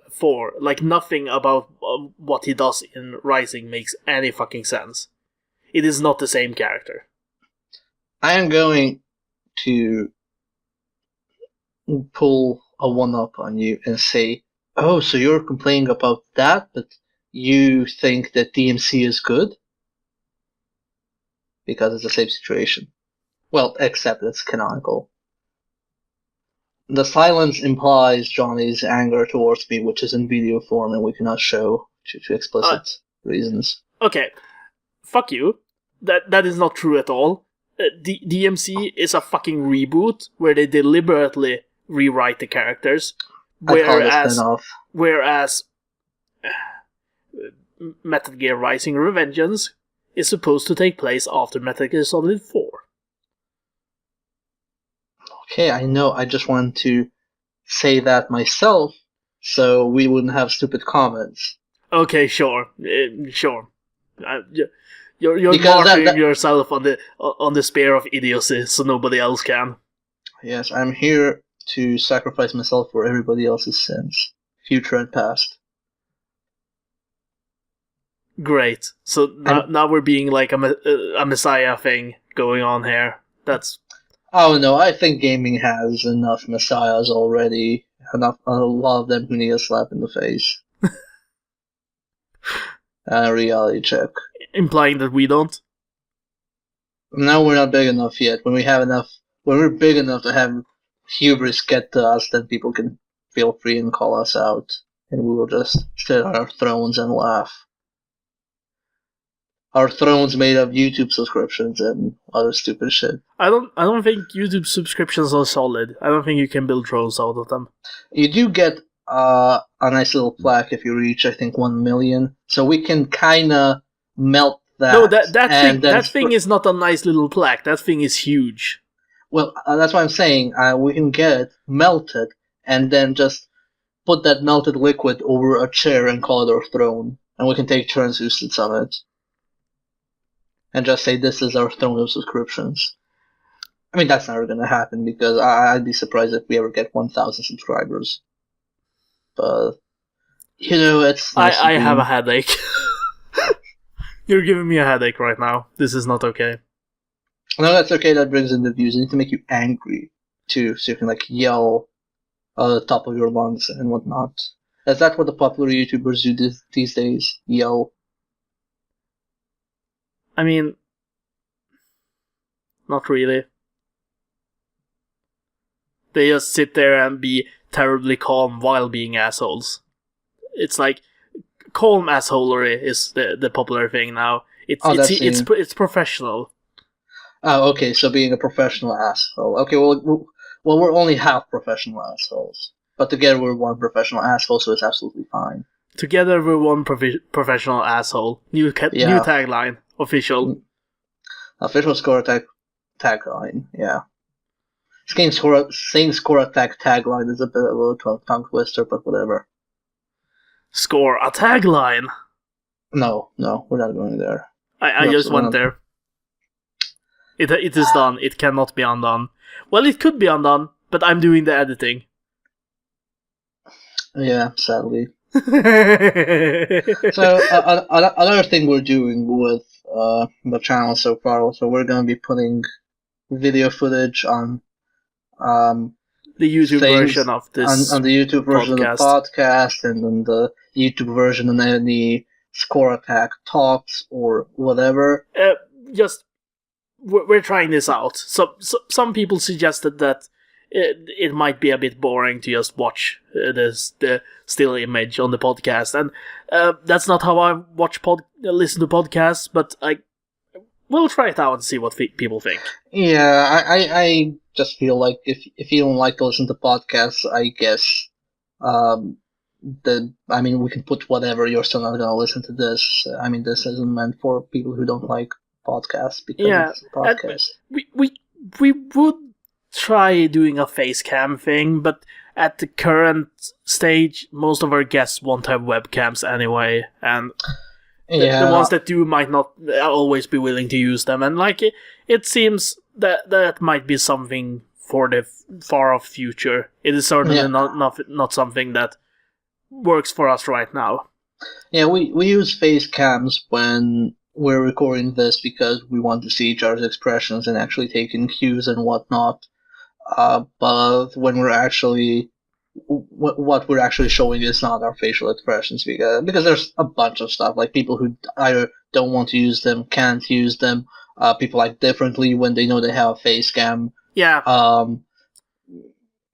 4, like nothing about what he does in Rising makes any fucking sense. It is not the same character. I am going to pull a one-up on you and say, oh, so you're complaining about that, but you think that DMC is good? Because it's the same situation. Well, except it's canonical. The silence implies Johnny's anger towards me, which is in video form and we cannot show due to explicit reasons. Okay, fuck you. That is not true at all. DMC is a fucking reboot where they deliberately rewrite the characters, I call it a spin-off. whereas Metal Gear Rising: Revengeance is supposed to take place after Metal Gear Solid 4. Okay, I know. I just wanted to say that myself, so we wouldn't have stupid comments. Okay, sure, sure. You're Because martyring yourself on the spear of idiocy, so nobody else can. Yes, I'm here to sacrifice myself for everybody else's sins, future and past. Great. So now we're being like a messiah thing going on here. That's. Oh no, I think gaming has enough messiahs already. Enough, a lot of them who need a slap in the face. And a reality check. Implying that we don't? No, we're not big enough yet. When we're big enough to have hubris get to us, then people can feel free and call us out. And we will just sit on our thrones and laugh. Our thrones made of YouTube subscriptions and other stupid shit. I don't think YouTube subscriptions are solid. I don't think you can build thrones out of them. You do get a nice little plaque if you reach, I think, 1 million. So we can kinda melt that. No, that thing is not a nice little plaque. That thing is huge. Well, that's what I'm saying. We can get it melted and then just put that melted liquid over a chair and call it our throne. And we can take turns who sits on it. And just say this is our throne of subscriptions. I mean, that's never gonna happen because I'd be surprised if we ever get 1,000 subscribers. But, it's nice I have a headache. You're giving me a headache right now. This is not okay. No, that's okay. That brings in the views. I need to make you angry, too, so you can, yell at the top of your lungs and whatnot. Is that what the popular YouTubers do these days? Yell? I mean, not really. They just sit there and be terribly calm while being assholes. It's like calm assholery is the popular thing now. It's professional. Oh, okay. So being a professional asshole. Okay, well, we're only half professional assholes, but together we're one professional asshole, so it's absolutely fine. Together we're one professional asshole. New tagline. Official score attack tagline, yeah. Saying score attack tagline is a bit of a tongue twister, but whatever. Score a tagline? No, we're not going there. I just went there. It is done. It cannot be undone. Well, it could be undone, but I'm doing the editing. Yeah, sadly. So another thing we're doing with the channel so far, so we're going to be putting video footage on the YouTube version of this on the YouTube version podcast. Of the podcast, and on the YouTube version and any Score Attack talks or whatever. We're trying this out. So some people suggested that it might be a bit boring to just watch the still image on the podcast, and that's not how I listen to podcasts. But we'll try it out and see what people think. Yeah, I just feel like if you don't like to listen to podcasts, I guess we can put whatever. You're still not gonna listen to this. I mean, this isn't meant for people who don't like podcasts because it's a podcast. We would try doing a face cam thing, but at the current stage, most of our guests won't have webcams anyway, and the ones that do might not always be willing to use them. And it seems that might be something for the far off future. It is certainly not something that works for us right now. Yeah, we use face cams when we're recording this because we want to see each other's expressions and actually take in cues and whatnot. But when we're actually what we're actually showing is not our facial expressions because there's a bunch of stuff like people who either don't want to use them, can't use them. People act differently when they know they have a face cam. Yeah.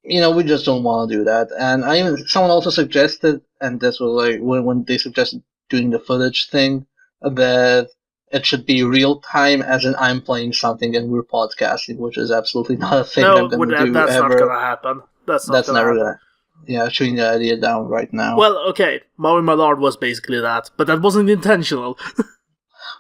we just don't want to do that. And someone also suggested, and this was like when they suggested doing the footage thing, that it should be real time, as in I'm playing something and we're podcasting, which is absolutely not a thing I'm No, gonna do that's not ever. gonna happen. That's not That's gonna never happen. gonna. Yeah, shooting the idea down right now. Well, okay, Maui Mallard was basically that, but that wasn't intentional.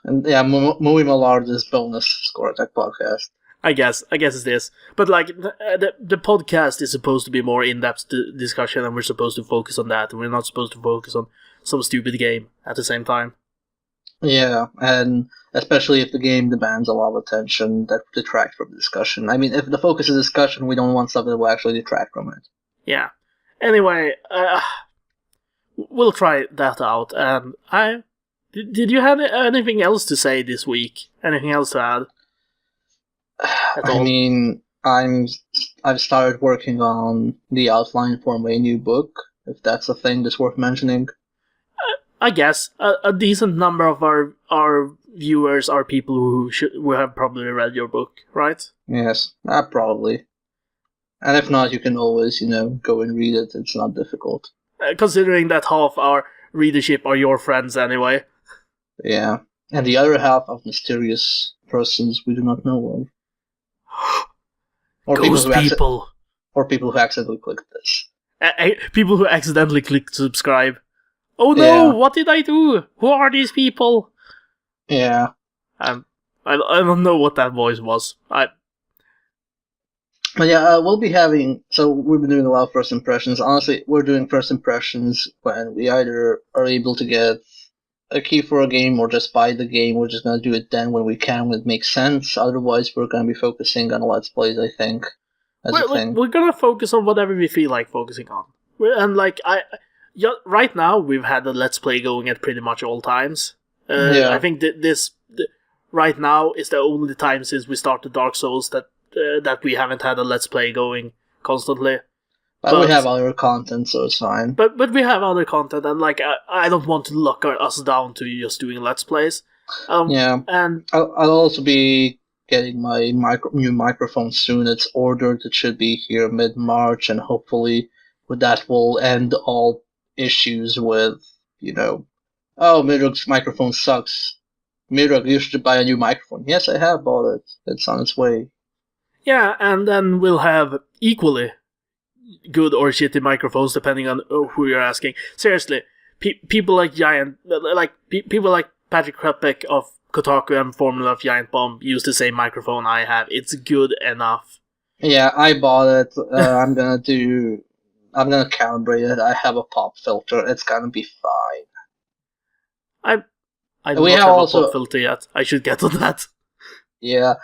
And yeah, Mui Mallard is bonus Score Attack podcast. I guess it's this. But like the podcast is supposed to be more in-depth discussion, and we're supposed to focus on that, and we're not supposed to focus on some stupid game at the same time. Yeah, and especially if the game demands a lot of attention, that detracts from the discussion. I mean, if the focus is discussion, we don't want something that will actually detract from it. Yeah. Anyway, we'll try that out. And did you have anything else to say this week? Anything else to add? I mean, I've started working on the outline for my new book, if that's a thing that's worth mentioning. I guess a decent number of our viewers are people who have probably read your book, right? Yes, probably. And if not, you can always, go and read it. It's not difficult. Considering that half our readership are your friends anyway. Yeah, and the other half of mysterious persons we do not know of. Or people. Or people who accidentally clicked this. People who accidentally clicked subscribe. Oh no! Yeah. What did I do? Who are these people? Yeah. I don't know what that voice was. But yeah, we'll be having. So we've been doing a lot of first impressions. Honestly, we're doing first impressions when we either are able to get a key for a game or just buy the game. We're just gonna do it then when we can, when it makes sense. Otherwise, we're gonna be focusing on Let's Plays, I think. We're gonna focus on whatever we feel like focusing on. Right now we've had a Let's Play going at pretty much all times. Yeah. I think this right now is the only time since we started Dark Souls that we haven't had a Let's Play going constantly. But we have other content, so it's fine. But we have other content, and I don't want to lock us down to just doing Let's Plays. Yeah, and I'll also be getting my new microphone soon. It's ordered. It should be here mid-March, and hopefully with that will end all issues with, oh, Miodrag's microphone sucks. Miodrag, you should buy a new microphone. Yes, I have bought it. It's on its way. Yeah, and then we'll have equally good or shitty microphones depending on who you're asking. Seriously, people like people like Patrick Krupek of Kotaku and Formula of Giant Bomb use the same microphone I have. It's good enough. Yeah, I bought it. I'm gonna calibrate it. I have a pop filter. It's gonna be fine. I don't have a pop filter yet. I should get on that. Yeah.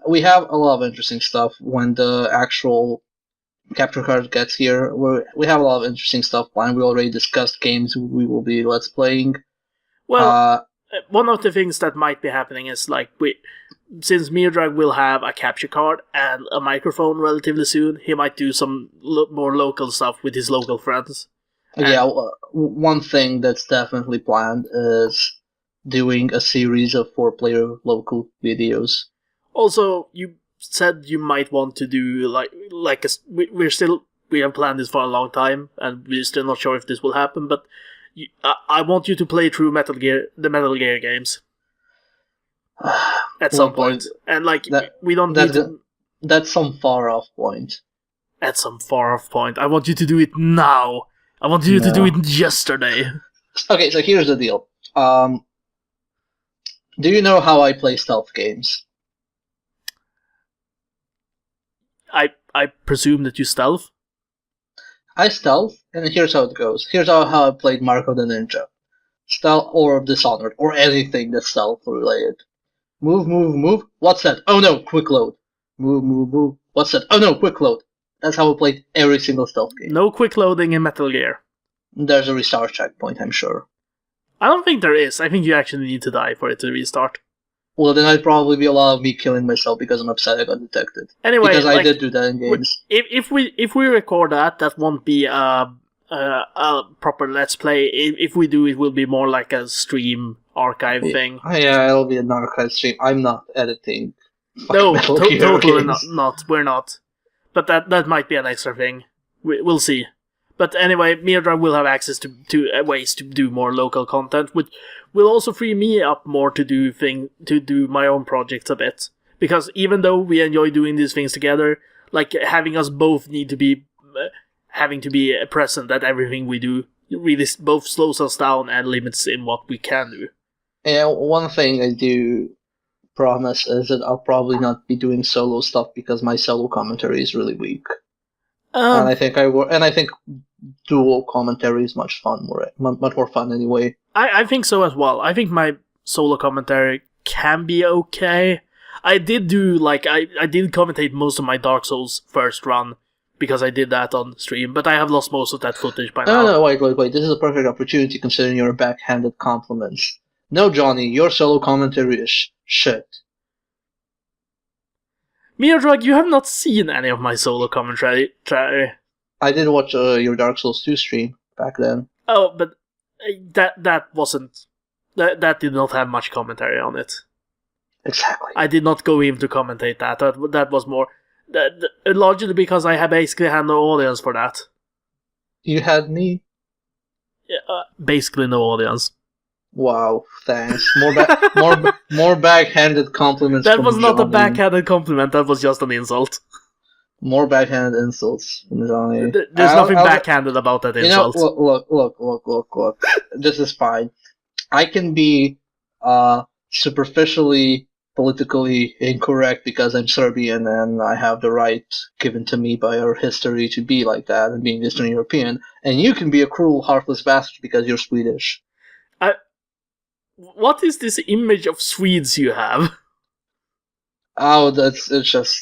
We have a lot of interesting stuff when the actual capture card gets here. We have a lot of interesting stuff planned. We already discussed games we will be Let's Playing. Well, one of the things that might be happening is since Miodrag will have a capture card and a microphone relatively soon, he might do some more local stuff with his local friends. Yeah, one thing that's definitely planned is doing a series of 4-player local videos. Also, you said you might want to do we have planned this for a long time, and we're still not sure if this will happen. But I want you to play through the Metal Gear games at some point, and we don't need to. That's some far off point. At some far off point, I want you to do it now. I want you to do it yesterday. Okay, so here's the deal. Do you know how I play stealth games? I presume that you stealth? I stealth, and here's how it goes. Here's how I played Marco the Ninja. Stealth or Dishonored, or anything that's stealth related. Move, move, move. What's that? Oh no, quick load. Move, move, move. What's that? Oh no, quick load. That's how I played every single stealth game. No quick loading in Metal Gear. There's a restart checkpoint, I'm sure. I don't think there is. I think you actually need to die for it to restart. Well, then I'd probably be a lot of me killing myself because I'm upset I got detected. Anyway, because I did do that in games. If we record that won't be a proper Let's Play. If we do, it will be more like a stream archive thing. Yeah, it'll be an archive stream. I'm not editing. No, totally not. We're not. But that might be an extra thing. We'll see. But anyway, Miodrag will have access to ways to do more local content, which will also free me up more to do my own projects a bit. Because even though we enjoy doing these things together, like having us both need to be having to be present at everything we do really both slows us down and limits in what we can do. And one thing I do promise is that I'll probably not be doing solo stuff because my solo commentary is really weak. And I think dual commentary is much more fun anyway. I think so as well. I think my solo commentary can be okay. I did do I did commentate most of my Dark Souls first run because I did that on stream, but I have lost most of that footage by now. No, wait. This is a perfect opportunity considering your backhanded compliments. No, Johnny, your solo commentary is shit. Miodrag, you have not seen any of my solo commentary. I did watch your Dark Souls 2 stream back then. Oh, but that wasn't... That did not have much commentary on it. Exactly. I did not go in to commentate that. That was more... largely because I basically had no audience for that. You had me? Yeah, basically no audience. Wow, thanks. More backhanded compliments. That was not Johnny. a backhanded compliment. That was just an insult. More backhanded insults from Johnny. There's nothing backhanded about that insult. Look. This is fine. I can be superficially politically incorrect because I'm Serbian and I have the right given to me by our history to be like that and being Eastern European. And you can be a cruel, heartless bastard because you're Swedish. What is this image of Swedes you have? Oh, it's just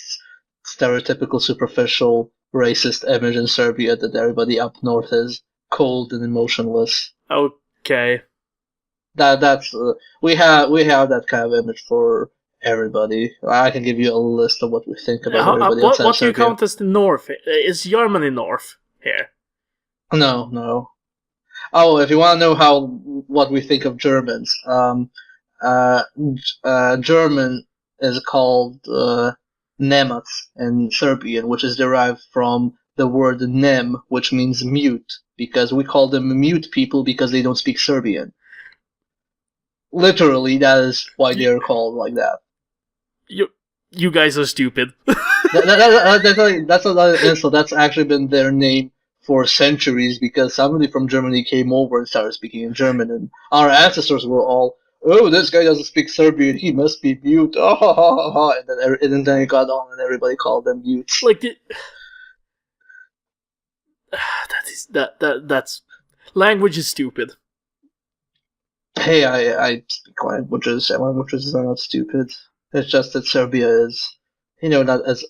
stereotypical, superficial, racist image in Serbia that everybody up north is cold and emotionless. Okay. That's we have that kind of image for everybody. I can give you a list of what we think about everybody outside what do you Serbia. count as the north? Is Germany north here? No. Oh, if you want to know what we think of Germans, German is called Nemac in Serbian, which is derived from the word nem, which means mute, because we call them mute people because they don't speak Serbian. Literally, that is why they are called like that. You guys are stupid. That's another insult. That's actually been their name for centuries because somebody from Germany came over and started speaking in German, and our ancestors were all, "Oh, this guy doesn't speak Serbian. He must be mute." Oh, ha, ha, ha. And then it got on, and everybody called them mutes. That's language is stupid. Hey, I speak languages, and languages are not stupid. It's just that Serbia is, not as.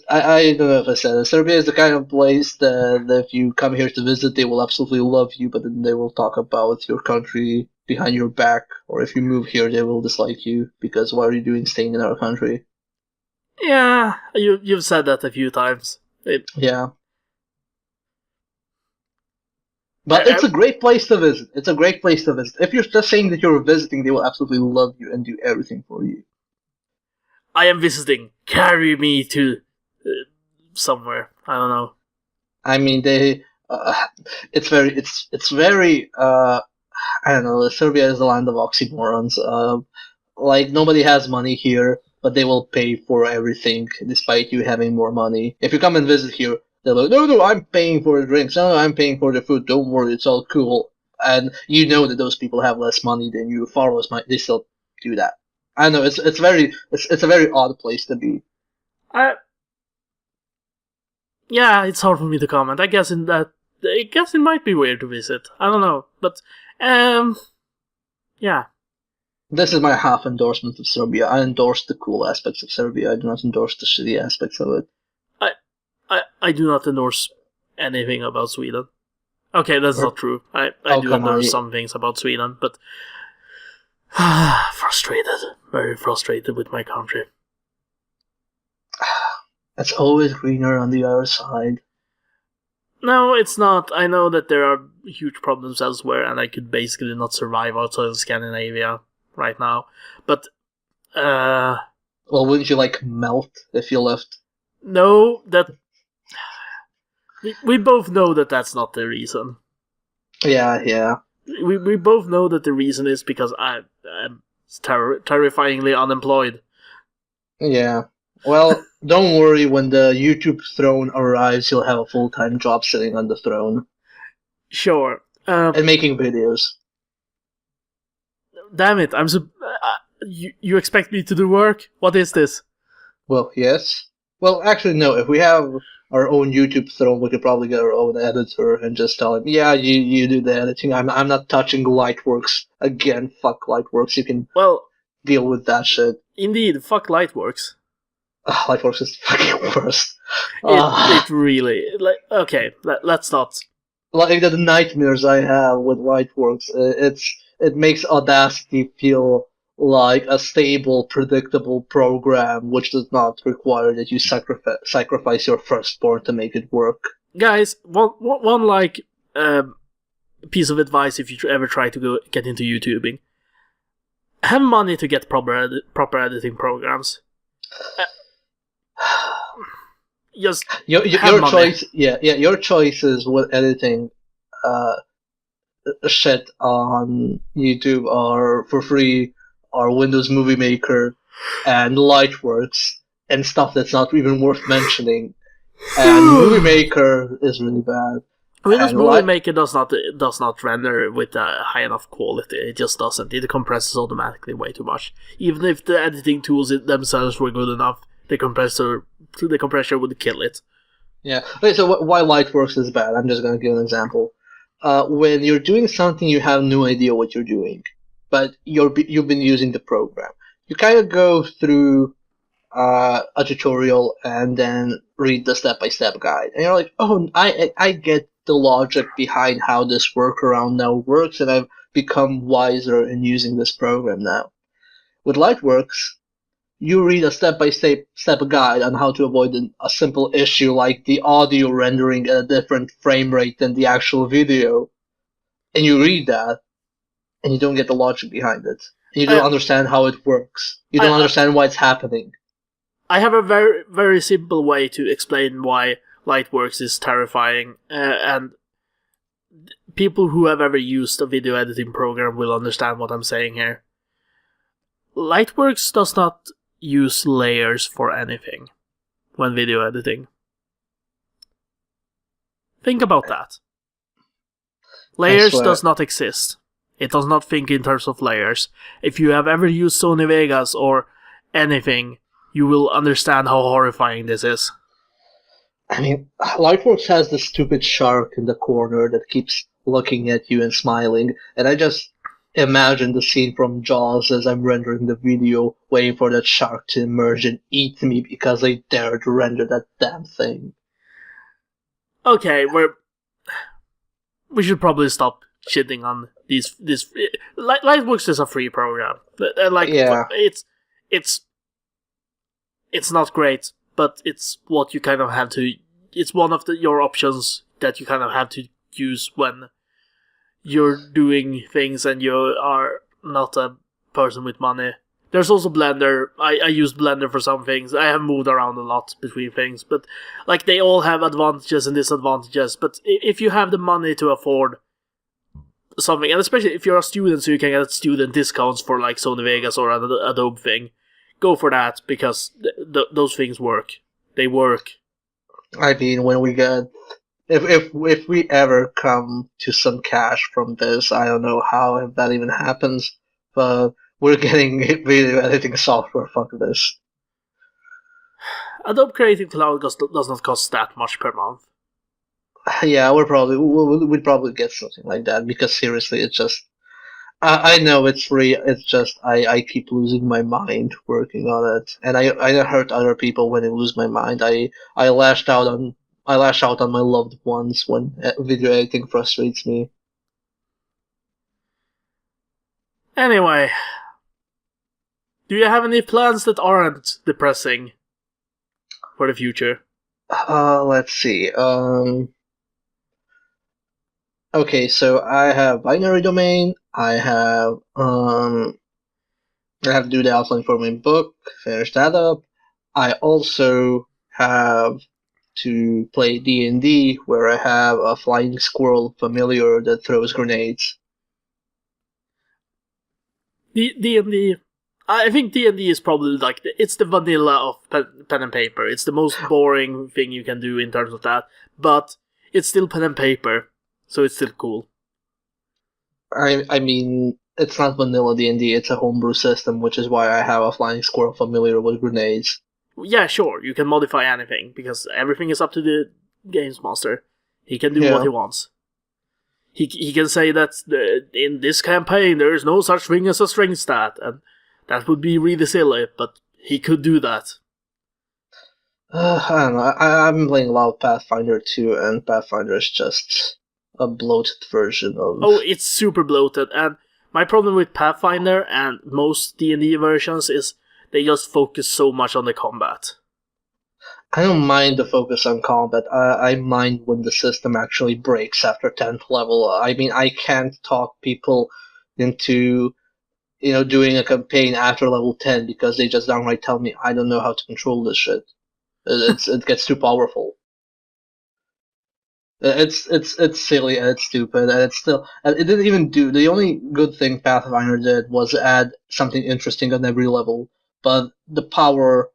I don't know if I said it. Serbia is the kind of place that if you come here to visit, they will absolutely love you, but then they will talk about your country behind your back, or if you move here, they will dislike you because what are you doing staying in our country? Yeah, you've said that a few times. Yeah. But it's a great place to visit. It's a great place to visit. If you're just saying that you're visiting, they will absolutely love you and do everything for you. I am visiting. Carry me to somewhere. I don't know. I mean, it's very. I don't know. Serbia is the land of oxymorons. Nobody has money here, but they will pay for everything despite you having more money. If you come and visit here, they're like, no, I'm paying for the drinks. No, I'm paying for the food. Don't worry, it's all cool. And you know that those people have less money than you. Far less money. They still do that. I know it's a very odd place to be. Yeah, it's hard for me to comment. I guess it might be weird to visit. I don't know, but yeah. This is my half endorsement of Serbia. I endorse the cool aspects of Serbia. I do not endorse the shitty aspects of it. I do not endorse anything about Sweden. Okay, that's not true. I do endorse some things about Sweden, but very frustrated with my country. It's always greener on the other side. No, it's not. I know that there are huge problems elsewhere, and I could basically not survive outside of Scandinavia right now. But, well, wouldn't you melt if you left No, that we both know that that's not the reason. Yeah. We both know that the reason is because I'm terrifyingly unemployed. Yeah. Well, don't worry. When the YouTube throne arrives, you'll have a full-time job sitting on the throne Sure. and making videos. Damn it! You expect me to do work? What is this? Well, yes. Well, actually, no. If we have our own YouTube throne, we could probably get our own editor and just tell him, "Yeah, you do the editing. I'm not touching Lightworks again. Fuck Lightworks. You can Well, deal with that shit." indeed, fuck Lightworks. Lightworks is fucking worst. It really okay. Let's not. Like the nightmares I have with Lightworks, it makes Audacity feel like a stable, predictable program which does not require that you sacrifice your firstborn to make it work. Guys, one piece of advice if you ever try to get into YouTubing: have money to get proper editing programs. Just Your choice, yeah, your choices with editing shit on YouTube are for free, are Windows Movie Maker and Lightworks and stuff that's not even worth mentioning. And Movie Maker is really bad. Windows And Movie Maker does not render with a high enough quality. It just doesn't. It compresses automatically way too much. Even if the editing tools themselves were good enough, the compressor would kill it. Yeah. Okay, so why Lightworks is bad? I'm just gonna give an example. When you're doing something, you have no idea what you're doing, but you've been using the program. You kind of go through a tutorial and then read the step-by-step guide, and you're like, oh, I get the logic behind how this workaround now works, and I've become wiser in using this program now. With Lightworks, you read a step-by-step guide on how to avoid a simple issue like the audio rendering at a different frame rate than the actual video, and you read that, and you don't get the logic behind it. And you don't understand how it works. You don't understand why it's happening. I have a very, very simple way to explain why Lightworks is terrifying, and people who have ever used a video editing program will understand what I'm saying here. Lightworks does not use layers for anything when video editing. Think about that. Layers does not exist. It does not think in terms of layers. If you have ever used Sony Vegas or anything, you will understand how horrifying this is. I mean, Lightworks has this stupid shark in the corner that keeps looking at you and smiling, and I just imagine the scene from Jaws as I'm rendering the video, waiting for that shark to emerge and eat me because I dared to render that damn thing. Okay, we should probably stop shitting on these. Lightworks is a free program. It's not great, but it's what you kind of have to. It's one of your options that you kind of have to use when you're doing things and you are not a person with money. There's also Blender. I use Blender for some things. I have moved around a lot between things, but like they all have advantages and disadvantages. But if you have the money to afford something, and especially if you're a student, so you can get student discounts for like Sony Vegas or Adobe thing, go for that because those things work. They work. I mean, when we get if we ever come to some cash from this, I don't know how if that even happens, but we're getting video editing software. Fuck this. Adobe Creative Cloud does not cost that much per month. Yeah, we'd probably get something like that because seriously, it's just I know it's free. It's just I keep losing my mind working on it, and I hurt other people when I lose my mind. I lash out on my loved ones when video editing frustrates me. Anyway, do you have any plans that aren't depressing for the future? Let's see. Okay, so I have binary domain. I have to do the outline for my book, finish that up. I also have to play D&D, where I have a flying squirrel familiar that throws grenades. D&D, I think D&D is probably like it's the vanilla of pen and paper. It's the most boring thing you can do in terms of that, but it's still pen and paper, so it's still cool. I mean, it's not vanilla D&D, it's a homebrew system, which is why I have a flying squirrel familiar with grenades. Yeah, sure, you can modify anything, because everything is up to the games master. He can do Yeah. what he wants. He can say that in this campaign there is no such thing as a strength stat, and that would be really silly, but he could do that. I don't know, I've been playing a lot of Pathfinder 2, and Pathfinder is just a bloated version of... Oh, it's super bloated, and my problem with Pathfinder and most D&D versions is they just focus so much on the combat. I don't mind the focus on combat. I mind when the system actually breaks after 10th level. I mean, I can't talk people into, doing a campaign after level 10 because they just downright tell me I don't know how to control this shit. It gets too powerful. It's silly and it's stupid and it didn't even do. The only good thing Pathfinder did was add something interesting on every level, but the power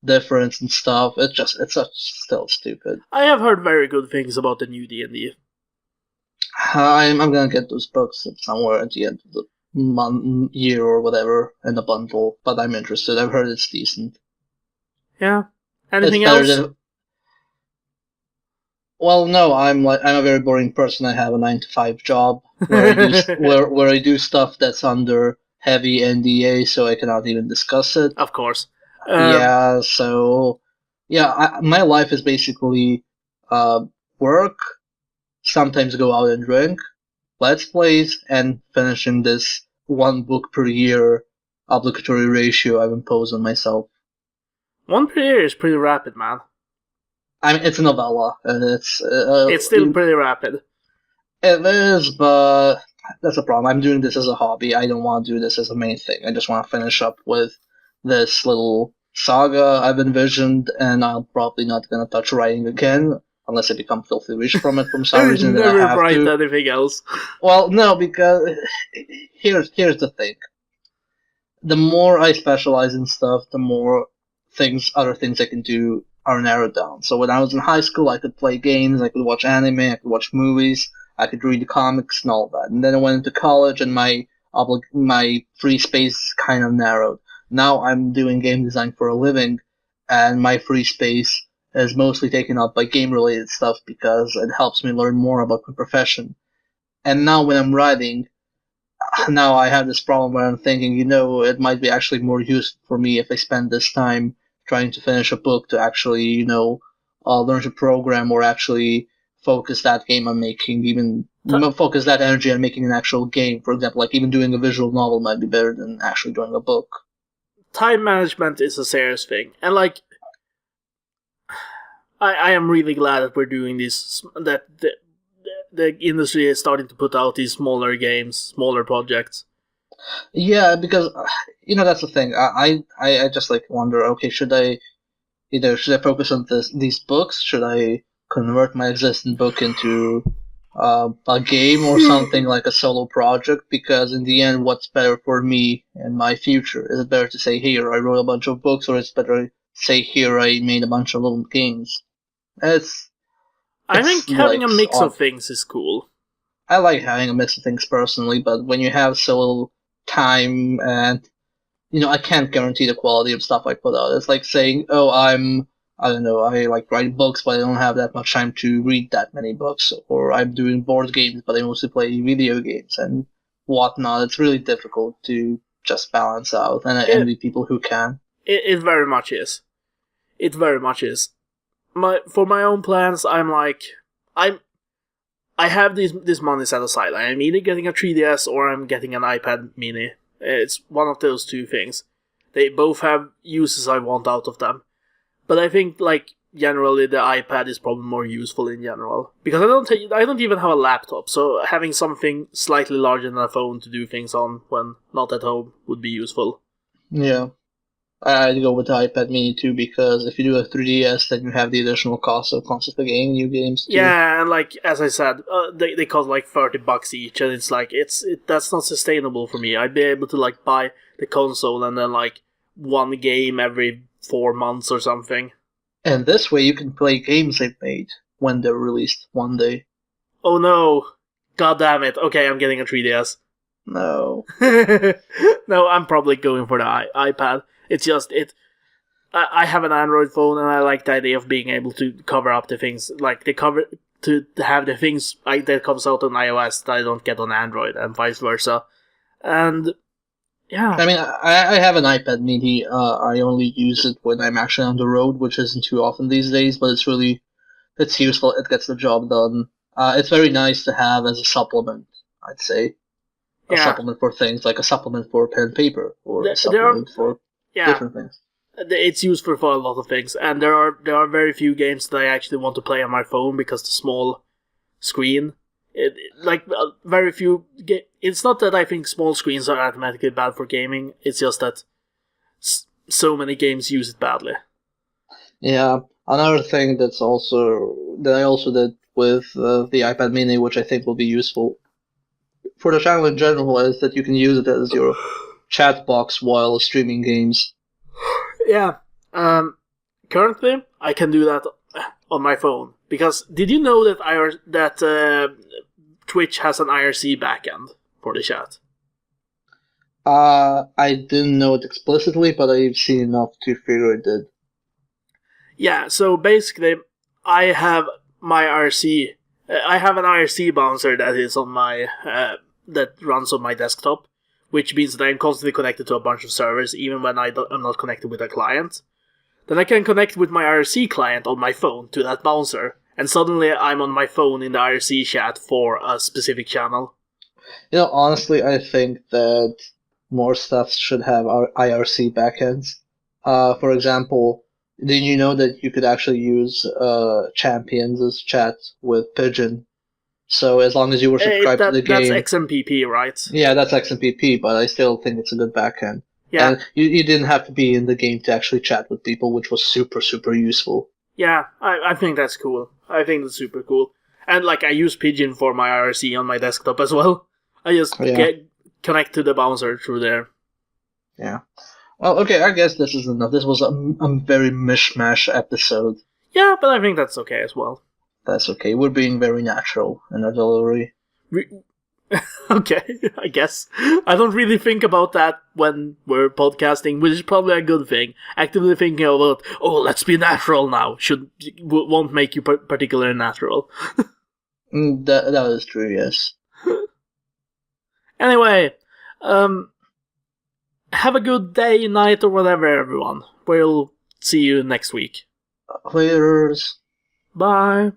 difference and stuff, it's still stupid. I have heard very good things about the new D&D. I'm gonna get those books somewhere at the end of the year or whatever in a bundle, but I'm interested. I've heard it's decent. Yeah. Anything It's better else? than... Well, no, I'm a very boring person. I have a 9 to 5 job where I do where I do stuff that's under heavy NDA, so I cannot even discuss it. Of course. Yeah, so yeah, my life is basically work, sometimes go out and drink, let's plays, and finishing this one book per year obligatory ratio I've imposed on myself. One per year is pretty rapid, man. I mean, it's a novella, and It's still pretty rapid. It is, but that's a problem. I'm doing this as a hobby. I don't want to do this as a main thing. I just want to finish up with this little saga I've envisioned, and I'm probably not going to touch writing again unless I become filthy rich from it for some reason. Then Never I have write to. anything else. Well, no, because here's the thing. The more I specialize in stuff, the more other things I can do are narrowed down. So when I was in high school, I could play games, I could watch anime, I could watch movies, I could read the comics and all that. And then I went into college, and my free space kind of narrowed. Now I'm doing game design for a living, and my free space is mostly taken up by game-related stuff because it helps me learn more about my profession. And now when I'm writing, now I have this problem where I'm thinking, it might be actually more useful for me if I spend this time trying to finish a book to actually, learn to program or actually focus that game on making, even focus that energy on making an actual game. For example, like even doing a visual novel might be better than actually doing a book. Time management is a serious thing, and like, I am really glad that we're doing this. That the industry is starting to put out these smaller games, smaller projects. Yeah, because that's the thing. I just like wonder. Okay, should I focus on these books? Should I convert my existing book into a game or something like a solo project? Because in the end, what's better for me and my future? Is it better to say, here, I wrote a bunch of books, or is it better to say, here, I made a bunch of little games? I think having a mix odd. of things is cool. I like having a mix of things personally, but when you have so little time and I can't guarantee the quality of stuff I put out. It's like saying, oh, I don't know, I like write books, but I don't have that much time to read that many books, or I'm doing board games, but I mostly play video games and whatnot. It's really difficult to just balance out, and I envy people who can. It very much is. It very much is. For my own plans, I have this money set aside. I'm either getting a 3DS or I'm getting an iPad Mini. It's one of those two things. They both have uses I want out of them. But I think, like, generally the iPad is probably more useful in general. Because I don't even have a laptop, so having something slightly larger than a phone to do things on when not at home would be useful. Yeah. I'd go with the iPad Mini too, because if you do a 3DS, then you have the additional cost of constantly getting new games too. Yeah, and like as I said, they cost like $30 each, and it's like that's not sustainable for me. I'd be able to like buy the console and then like one game every 4 months or something. And this way, you can play games they've made when they're released one day. Oh no! God damn it! Okay, I'm getting a 3DS. No. No, I'm probably going for the iPad. It's just I have an Android phone, and I like the idea of being able to cover up the things like to have the things that comes out on iOS that I don't get on Android, and vice versa. And yeah, I mean, I have an iPad Mini. I only use it when I'm actually on the road, which isn't too often these days. But it's useful. It gets the job done. It's very nice to have as a supplement. I'd say a yeah, supplement for things like a supplement for pen and paper, or a there are supplement for yeah, different things. it's useful for a lot of things, and there are very few games that I actually want to play on my phone because the small screen. Very few. It's not that I think small screens are automatically bad for gaming. It's just that so many games use it badly. Yeah, another thing that I also did with the iPad Mini, which I think will be useful for the channel in general, is that you can use it as your chat box while streaming games. Yeah. Currently, I can do that on my phone because did you know that Twitch has an IRC backend for the chat? I didn't know it explicitly, but I've seen enough to figure it did. Yeah. So basically, I have my IRC. I have an IRC bouncer that is on my that runs on my desktop, which means that I'm constantly connected to a bunch of servers, even when I'm not connected with a client. Then I can connect with my IRC client on my phone to that bouncer, and suddenly I'm on my phone in the IRC chat for a specific channel. You know, honestly, I think that more stuff should have our IRC backends. For example, did you know that you could actually use champions as chat with Pigeon? So as long as you were subscribed to the That's game, XMPP, right? yeah, that's XMPP, but I still think it's a good backend. Yeah, And you didn't have to be in the game to actually chat with people, which was super, super useful. yeah, I think that's cool. I think that's super cool. And like I use Pigeon for my IRC on my desktop as well. I just Yeah, connect to the bouncer through there. yeah. Well, okay, I guess this is enough. This was a very mishmash episode. Yeah, but I think that's okay as well. That's okay. We're being very natural in our delivery. Okay, I guess. I don't really think about that when we're podcasting, which is probably a good thing. Actively thinking about, oh, let's be natural now, won't make you particularly natural. That is true, yes. Anyway, have a good day, night, or whatever, everyone. We'll see you next week. Laters. Bye.